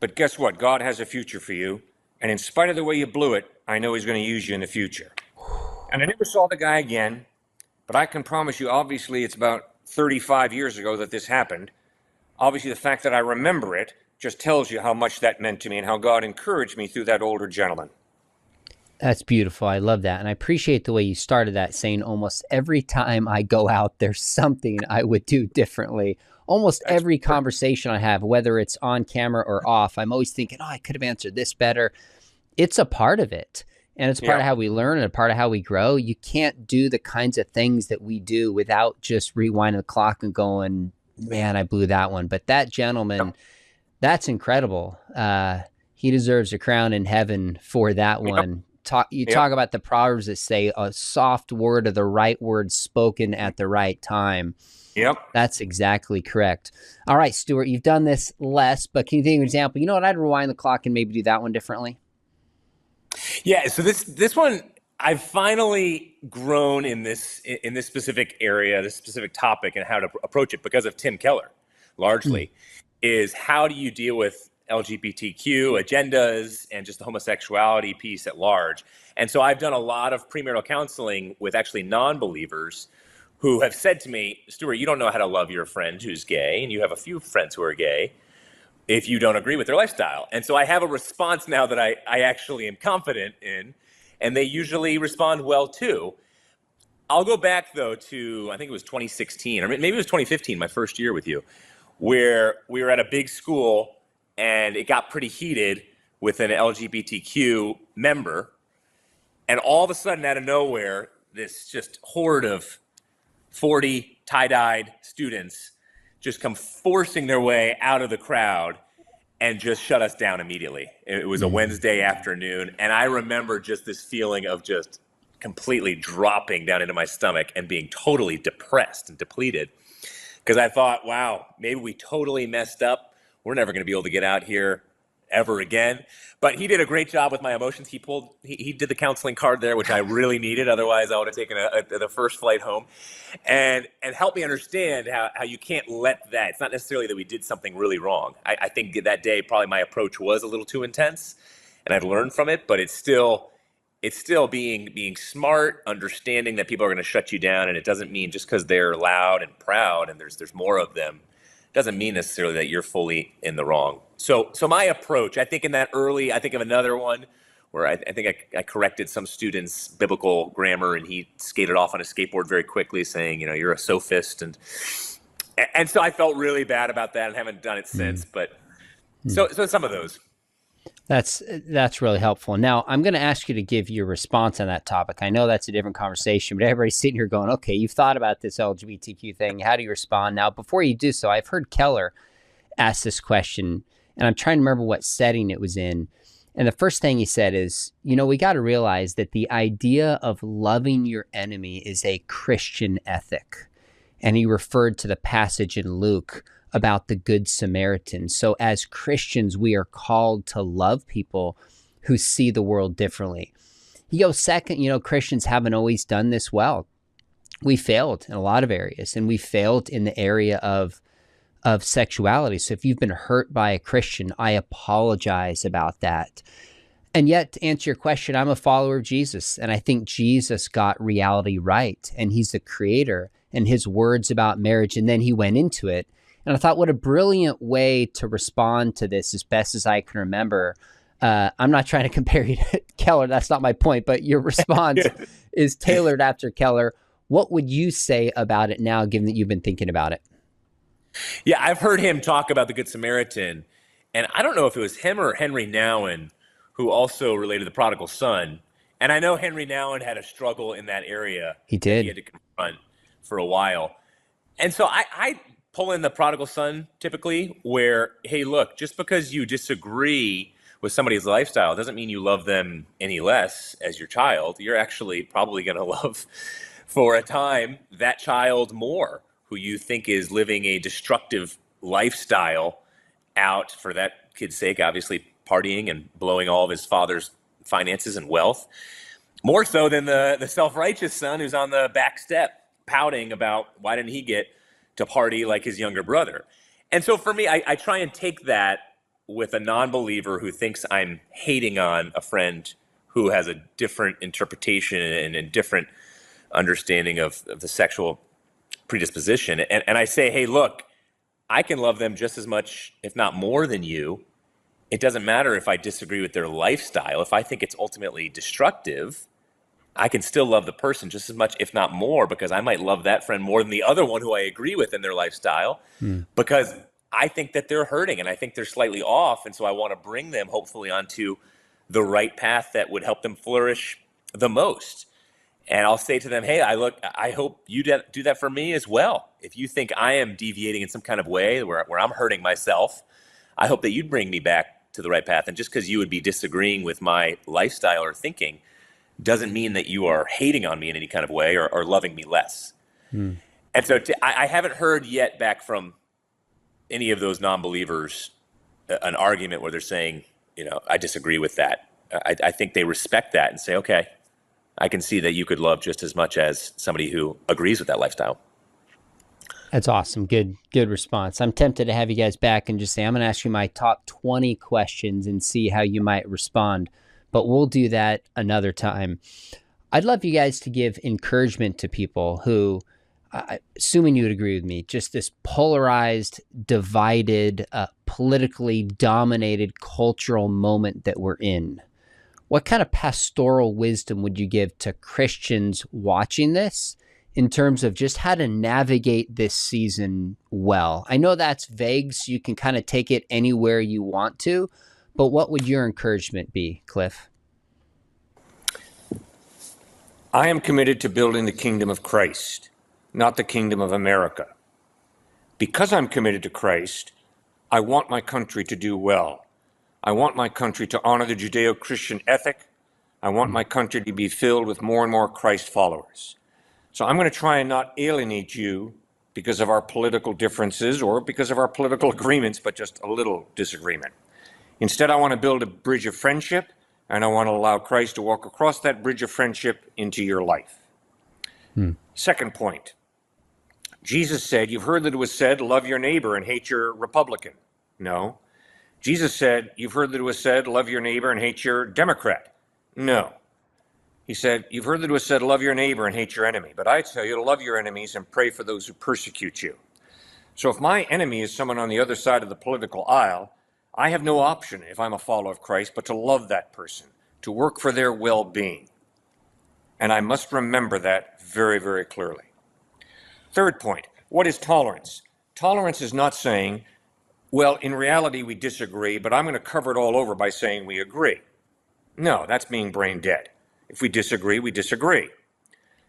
But guess what? God has a future for you. And in spite of the way you blew it, I know he's going to use you in the future. And I never saw the guy again, but I can promise you, obviously, it's about 35 years ago that this happened. Obviously, the fact that I remember it just tells you how much that meant to me and how God encouraged me through that older gentleman. That's beautiful. I love that. And I appreciate the way you started that, saying almost every time I go out, there's something I would do differently. Almost every conversation I have, whether it's on camera or off, I'm always thinking, I could have answered this better. It's a part of it. And it's part of how we learn and a part of how we grow. You can't do the kinds of things that we do without just rewinding the clock and going, Man, I blew that one. But that gentleman, that's incredible. He deserves a crown in heaven for that Yep. one. You Yep. talk about the Proverbs that say a soft word or the right word spoken at the right time. Yep. That's exactly correct. All right, Stuart, you've done this less, but can you think of an example? You know what? I'd rewind the clock and maybe do that one differently. Yeah, so this one I've finally grown in this specific area, this specific topic, and how to approach it because of Tim Keller. Largely, is how do you deal with LGBTQ agendas and just the homosexuality piece at large? And so I've done a lot of premarital counseling with actually non-believers who have said to me, Stuart, you don't know how to love your friend who's gay, and you have a few friends who are gay, if you don't agree with their lifestyle. And so I have a response now that I actually am confident in, and they usually respond well too. I'll go back though to, I think it was 2016, or maybe it was 2015, my first year with you, where we were at a big school and it got pretty heated with an LGBTQ member. And all of a sudden, out of nowhere, this just horde of 40 tie-dyed students just come forcing their way out of the crowd and just shut us down immediately. It was a Wednesday afternoon, and I remember just this feeling of just completely dropping down into my stomach and being totally depressed and depleted, because I thought, wow, maybe we totally messed up. We're never going to be able to get out here ever again. But he did a great job with my emotions. He did the counseling card there, which I really needed. Otherwise, I would have taken the first flight home, and helped me understand how you can't let that. It's not necessarily that we did something really wrong. I think that day probably my approach was a little too intense, and I've learned from it. But it's still being smart, understanding that people are going to shut you down, and it doesn't mean just because they're loud and proud and there's more of them, doesn't mean necessarily that you're fully in the wrong. So my approach, I think I think of another one where I think I corrected some student's biblical grammar, and he skated off on a skateboard very quickly saying, you're a sophist. And so I felt really bad about that and haven't done it since. But so some of those. That's really helpful. Now, I'm going to ask you to give your response on that topic. I know that's a different conversation, but everybody's sitting here going, okay, you've thought about this LGBTQ thing. How do you respond? Now, before you do so, I've heard Keller ask this question, and I'm trying to remember what setting it was in. And the first thing he said is, we got to realize that the idea of loving your enemy is a Christian ethic. And he referred to the passage in Luke about the Good Samaritan. So as Christians, we are called to love people who see the world differently. He goes, second, Christians haven't always done this well. We failed in a lot of areas, and we failed in the area of sexuality. So if you've been hurt by a Christian, I apologize about that. And yet, to answer your question, I'm a follower of Jesus, and I think Jesus got reality right, and he's the creator, and his words about marriage, and then he went into it. And I thought, what a brilliant way to respond to this as best as I can remember. I'm not trying to compare you to Keller. That's not my point. But your response is tailored after Keller. What would you say about it now, given that you've been thinking about it? Yeah, I've heard him talk about the Good Samaritan. And I don't know if it was him or Henry Nouwen who also related the prodigal son. And I know Henry Nouwen had a struggle in that area. He did. He had to confront for a while. And so I pull in the prodigal son typically, where, hey, look, just because you disagree with somebody's lifestyle doesn't mean you love them any less as your child. You're actually probably going to love for a time that child more, who you think is living a destructive lifestyle out for that kid's sake, obviously partying and blowing all of his father's finances and wealth, more so than the self-righteous son who's on the back step pouting about why didn't he get to party like his younger brother. And so for me, I try and take that with a non-believer who thinks I'm hating on a friend who has a different interpretation and a different understanding of the sexual predisposition. And I say, hey, look, I can love them just as much, if not more than you. It doesn't matter if I disagree with their lifestyle. If I think it's ultimately destructive, I can still love the person just as much, if not more, because I might love that friend more than the other one who I agree with in their lifestyle, because I think that they're hurting and I think they're slightly off. And so I want to bring them hopefully onto the right path that would help them flourish the most. And I'll say to them, hey, I hope you do that for me as well. If you think I am deviating in some kind of way where I'm hurting myself, I hope that you'd bring me back to the right path. And just because you would be disagreeing with my lifestyle or thinking doesn't mean that you are hating on me in any kind of way or loving me less. Hmm. And so I haven't heard yet back from any of those non-believers an argument where they're saying, I disagree with that. I think they respect that and say, okay, I can see that you could love just as much as somebody who agrees with that lifestyle. That's awesome. Good response. I'm tempted to have you guys back and just say, I'm going to ask you my top 20 questions and see how you might respond, but we'll do that another time. I'd love you guys to give encouragement to people who, assuming you would agree with me, just this polarized, divided, politically dominated cultural moment that we're in. What kind of pastoral wisdom would you give to Christians watching this in terms of just how to navigate this season well? I know that's vague, so you can kind of take it anywhere you want to, but what would your encouragement be, Cliff? I am committed to building the kingdom of Christ, not the kingdom of America. Because I'm committed to Christ, I want my country to do well. I want my country to honor the Judeo-Christian ethic. I want my country to be filled with more and more Christ followers. So I'm going to try and not alienate you because of our political differences or because of our political agreements, but just a little disagreement. Instead, I want to build a bridge of friendship, and I want to allow Christ to walk across that bridge of friendship into your life. Second point, Jesus said, you've heard that it was said, love your neighbor and hate your Republican. No. Jesus said, you've heard that it was said, love your neighbor and hate your Democrat. No. He said, you've heard that it was said, love your neighbor and hate your enemy. But I tell you to love your enemies and pray for those who persecute you. So if my enemy is someone on the other side of the political aisle, I have no option, if I'm a follower of Christ, but to love that person, to work for their well-being. And I must remember that very, very clearly. Third point, what is tolerance? Tolerance is not saying, well, in reality, we disagree, but I'm going to cover it all over by saying we agree. No, that's being brain dead. If we disagree, we disagree.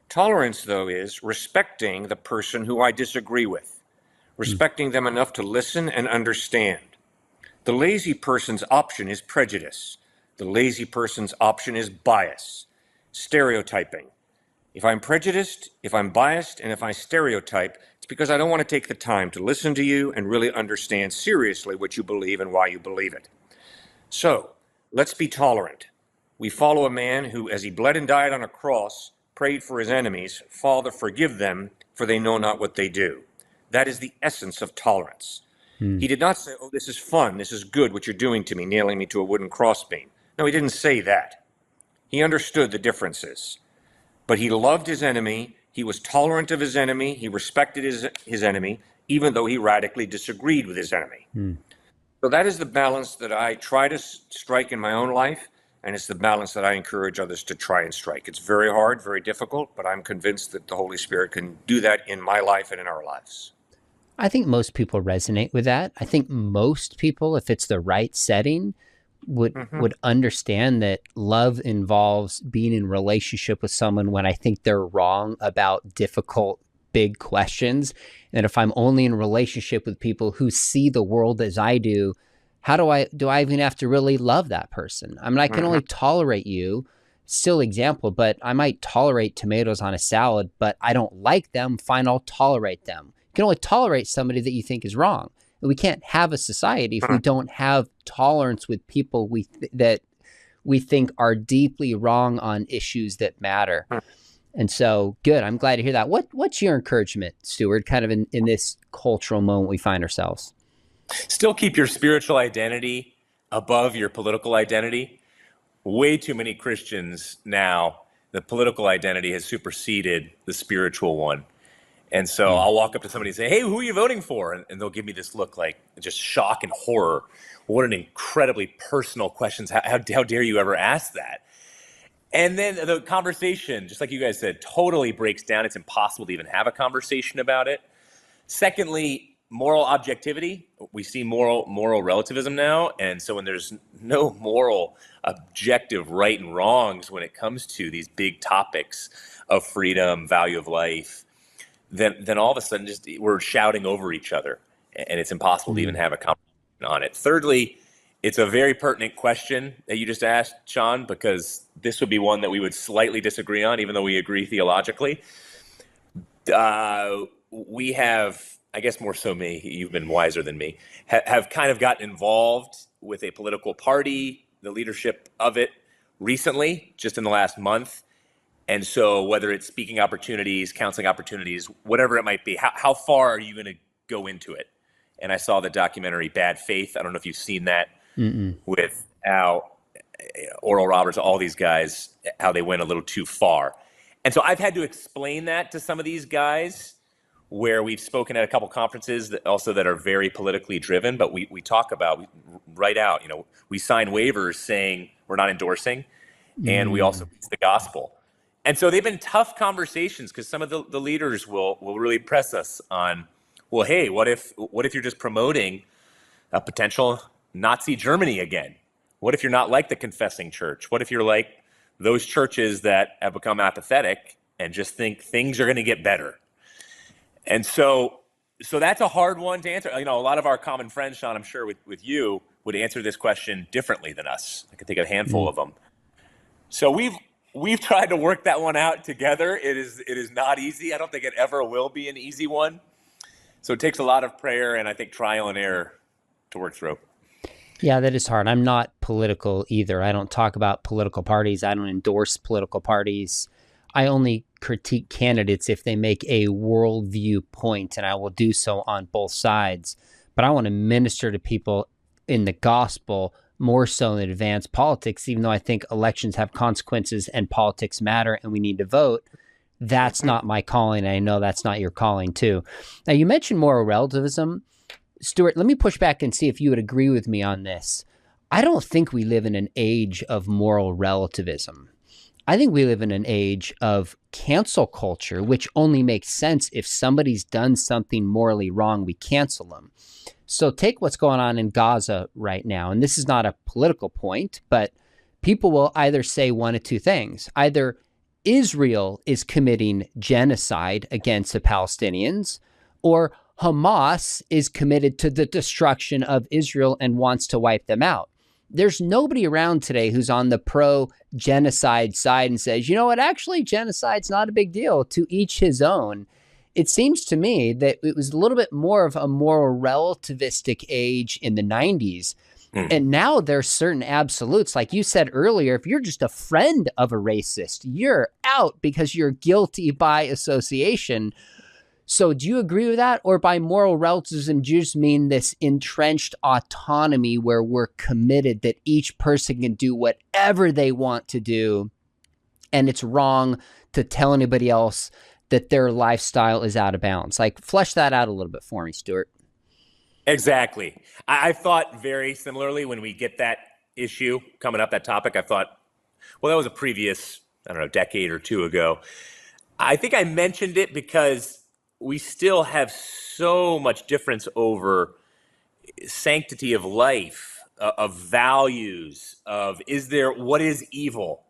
Tolerance, though, is respecting the person who I disagree with, respecting them enough to listen and understand. The lazy person's option is prejudice. The lazy person's option is bias, stereotyping. If I'm prejudiced, if I'm biased, and if I stereotype, it's because I don't want to take the time to listen to you and really understand seriously what you believe and why you believe it. So, let's be tolerant. We follow a man who, as he bled and died on a cross, prayed for his enemies, Father, forgive them, for they know not what they do. That is the essence of tolerance. He did not say, oh, this is fun, this is good, what you're doing to me, nailing me to a wooden crossbeam. No, he didn't say that. He understood the differences. But he loved his enemy, he was tolerant of his enemy, he respected his enemy, even though he radically disagreed with his enemy. So that is the balance that I try to strike in my own life, and it's the balance that I encourage others to try and strike. It's very hard, very difficult, but I'm convinced that the Holy Spirit can do that in my life and in our lives. I think most people resonate with that. I think most people, if it's the right setting, would understand that love involves being in relationship with someone when I think they're wrong about difficult, big questions. And if I'm only in relationship with people who see the world as I do, how do I even have to really love that person? I mean, I can only tolerate you, still example, but I might tolerate tomatoes on a salad, but I don't like them. Fine, I'll tolerate them. You can only tolerate somebody that you think is wrong. We can't have a society if we don't have tolerance with people that we think are deeply wrong on issues that matter. And so, good. I'm glad to hear that. What's your encouragement, Stuart, kind of in this cultural moment we find ourselves? Still keep your spiritual identity above your political identity. Way too many Christians now, the political identity has superseded the spiritual one. And so I'll walk up to somebody and say, hey, who are you voting for? And they'll give me this look like just shock and horror. What an incredibly personal question. How dare you ever ask that? And then the conversation, just like you guys said, totally breaks down. It's impossible to even have a conversation about it. Secondly, moral objectivity, we see moral relativism now. And so when there's no moral objective right and wrongs when it comes to these big topics of freedom, value of life, then all of a sudden just we're shouting over each other, and it's impossible to even have a conversation on it. Thirdly, it's a very pertinent question that you just asked, Sean, because this would be one that we would slightly disagree on, even though we agree theologically. We have, I guess more so me, you've been wiser than me, have kind of gotten involved with a political party, the leadership of it recently, just in the last month. And so whether it's speaking opportunities, counseling opportunities, whatever it might be, how far are you going to go into it? And I saw the documentary Bad Faith. I don't know if you've seen that. With how Oral Roberts, all these guys, how they went a little too far. And so I've had to explain that to some of these guys, where we've spoken at a couple conferences that are very politically driven, but we talk about, we write out, we sign waivers saying we're not endorsing, and we also preach the gospel. And so they've been tough conversations, because some of the leaders will really press us on, well, hey, what if you're just promoting a potential Nazi Germany again? What if you're not like the confessing church? What if you're like those churches that have become apathetic and just think things are going to get better? And so that's a hard one to answer. A lot of our common friends, Sean, I'm sure with you, would answer this question differently than us. I could think of a handful of them. So we've tried to work that one out together. It is not easy. I don't think it ever will be an easy one. So it takes a lot of prayer and I think trial and error to work through. Yeah, that is hard. I'm not political either. I don't talk about political parties. I don't endorse political parties. I only critique candidates if they make a worldview point, and I will do so on both sides. But I want to minister to people in the gospel more so than advance politics, even though I think elections have consequences and politics matter and we need to vote. That's not my calling. I know that's not your calling too. Now, you mentioned moral relativism. Stuart, let me push back and see if you would agree with me on this. I don't think we live in an age of moral relativism. I think we live in an age of cancel culture, which only makes sense if somebody's done something morally wrong, we cancel them. So take what's going on in Gaza right now, and this is not a political point, but people will either say one of two things. Either Israel is committing genocide against the Palestinians, or Hamas is committed to the destruction of Israel and wants to wipe them out. There's nobody around today who's on the pro-genocide side and says, you know what, actually, genocide's not a big deal, to each his own. It seems to me that it was a little bit more of a moral relativistic age in the 90s. And now there's certain absolutes. Like you said earlier, if you're just a friend of a racist, you're out because you're guilty by association. So do you agree with that? Or by moral relativism, do you just mean this entrenched autonomy where we're committed that each person can do whatever they want to do, and it's wrong to tell anybody else that their lifestyle is out of bounds? Like, flesh that out a little bit for me, Stuart. Exactly. I thought very similarly when we get that issue coming up, that topic. I thought, well, that was a previous, decade or two ago. I think I mentioned it because we still have so much difference over sanctity of life, of values, of what is evil?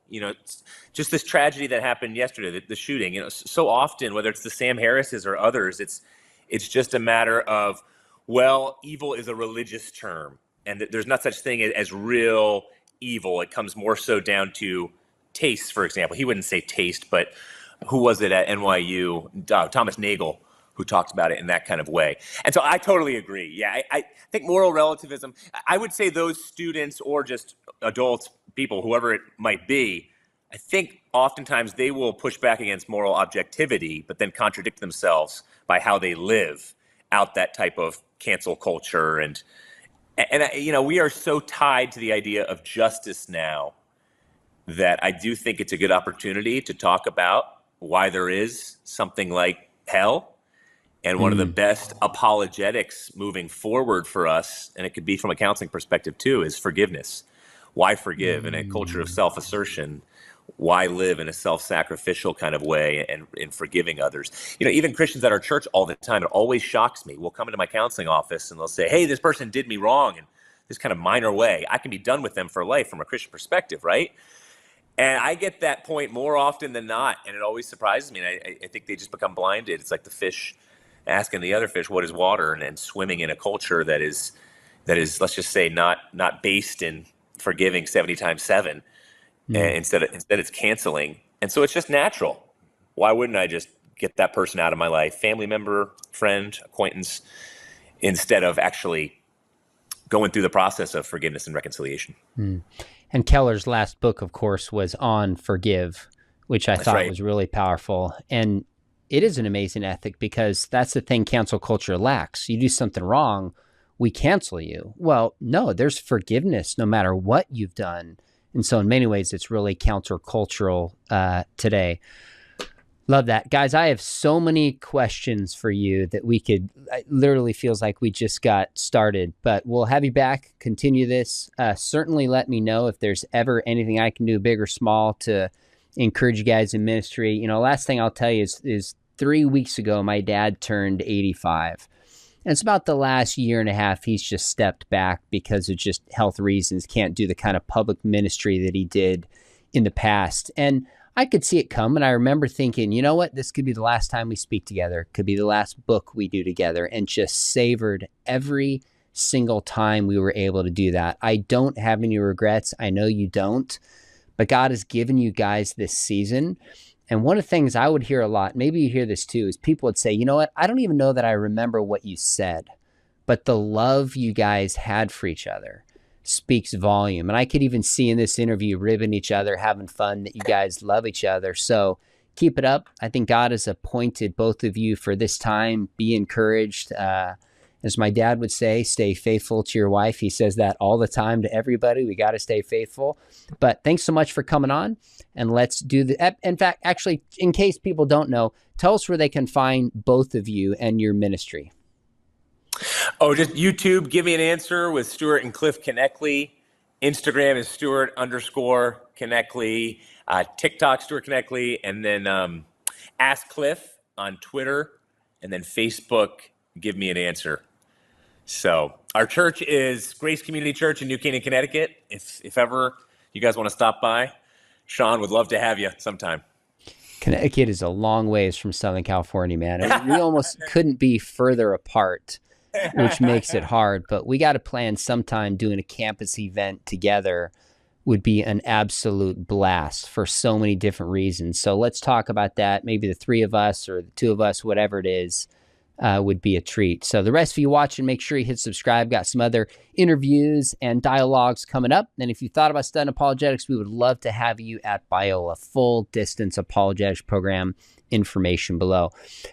Just this tragedy that happened yesterday, the shooting. So often, whether it's the Sam Harris's or others, it's just a matter of, well, evil is a religious term, and there's not such thing as real evil. It comes more so down to taste, for example. He wouldn't say taste, but who was it at NYU? Thomas Nagel, who talked about it in that kind of way. And so I totally agree. Yeah, I think moral relativism, I would say those students or just adults, people, whoever it might be, I think oftentimes they will push back against moral objectivity, but then contradict themselves by how they live out that type of cancel culture. And we are so tied to the idea of justice now that I do think it's a good opportunity to talk about why there is something like hell. And one of the best apologetics moving forward for us, and it could be from a counseling perspective too, is forgiveness. Why forgive? In a culture of self-assertion, why live in a self-sacrificial kind of way and in forgiving others? Even Christians at our church all the time, it always shocks me. We'll come into my counseling office and they'll say, hey, this person did me wrong in this kind of minor way. I can be done with them for life from a Christian perspective, right? And I get that point more often than not, and it always surprises me. And I think they just become blinded. It's like the fish asking the other fish, what is water? And swimming in a culture that is, let's just say, not based in forgiving 70 times 7. And instead it's canceling. And so it's just natural. Why wouldn't I just get that person out of my life, family member, friend, acquaintance, instead of actually going through the process of forgiveness and reconciliation? And Keller's last book, of course, was on forgive, which I thought was really powerful. And it is an amazing ethic, because that's the thing cancel culture lacks. You do something wrong, we cancel you. Well, no, there's forgiveness no matter what you've done. And so in many ways, it's really countercultural today. Love that. Guys, I have so many questions for you that it literally feels like we just got started, but we'll have you back, continue this. Certainly let me know if there's ever anything I can do, big or small, to encourage you guys in ministry. Last thing I'll tell you is 3 weeks ago, my dad turned 85. And it's about the last year and a half he's just stepped back because of just health reasons, can't do the kind of public ministry that he did in the past. And I could see it come, and I remember thinking, you know what, this could be the last time we speak together, could be the last book we do together, and just savored every single time we were able to do that. I don't have any regrets. I know you don't, but God has given you guys this season. And one of the things I would hear a lot, maybe you hear this too, is people would say, you know what, I don't even know that I remember what you said, but the love you guys had for each other speaks volume. And I could even see in this interview, ribbing each other, having fun, that you guys love each other. So keep it up. I think God has appointed both of you for this time. Be encouraged. As my dad would say, stay faithful to your wife. He says that all the time to everybody. We got to stay faithful. But thanks so much for coming on. And let's do in fact, actually, in case people don't know, tell us where they can find both of you and your ministry. Oh, just YouTube, Give Me an Answer with Stuart and Cliffe Knechtle. Instagram is Stuart_Knechtle. TikTok, Stuart Knechtle. And then Ask Cliffe on Twitter. And then Facebook, Give Me an Answer. So our church is Grace Community Church in New Canaan, Connecticut. If ever you guys want to stop by, Sean would love to have you sometime. Connecticut is a long ways from Southern California, man. And we almost couldn't be further apart, which makes it hard. But we got to plan sometime. Doing a campus event together would be an absolute blast for so many different reasons. So let's talk about that. Maybe the 3 of us or the 2 of us, whatever it is, would be a treat. So the rest of you watching, make sure you hit subscribe. Got some other interviews and dialogues coming up. And if you thought about studying apologetics, we would love to have you at Biola, full distance apologetics program. Information below.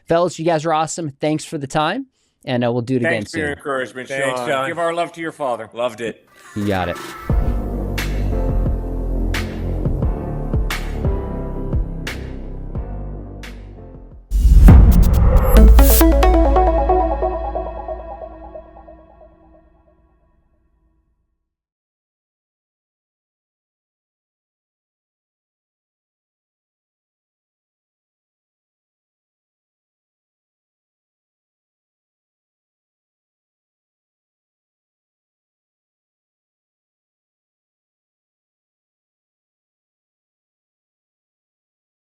Fellas, you guys are awesome. Thanks for the time. And we'll do it again soon. Thanks for your encouragement, Thanks, Sean. Sean. Give our love to your father. Loved it. You got it.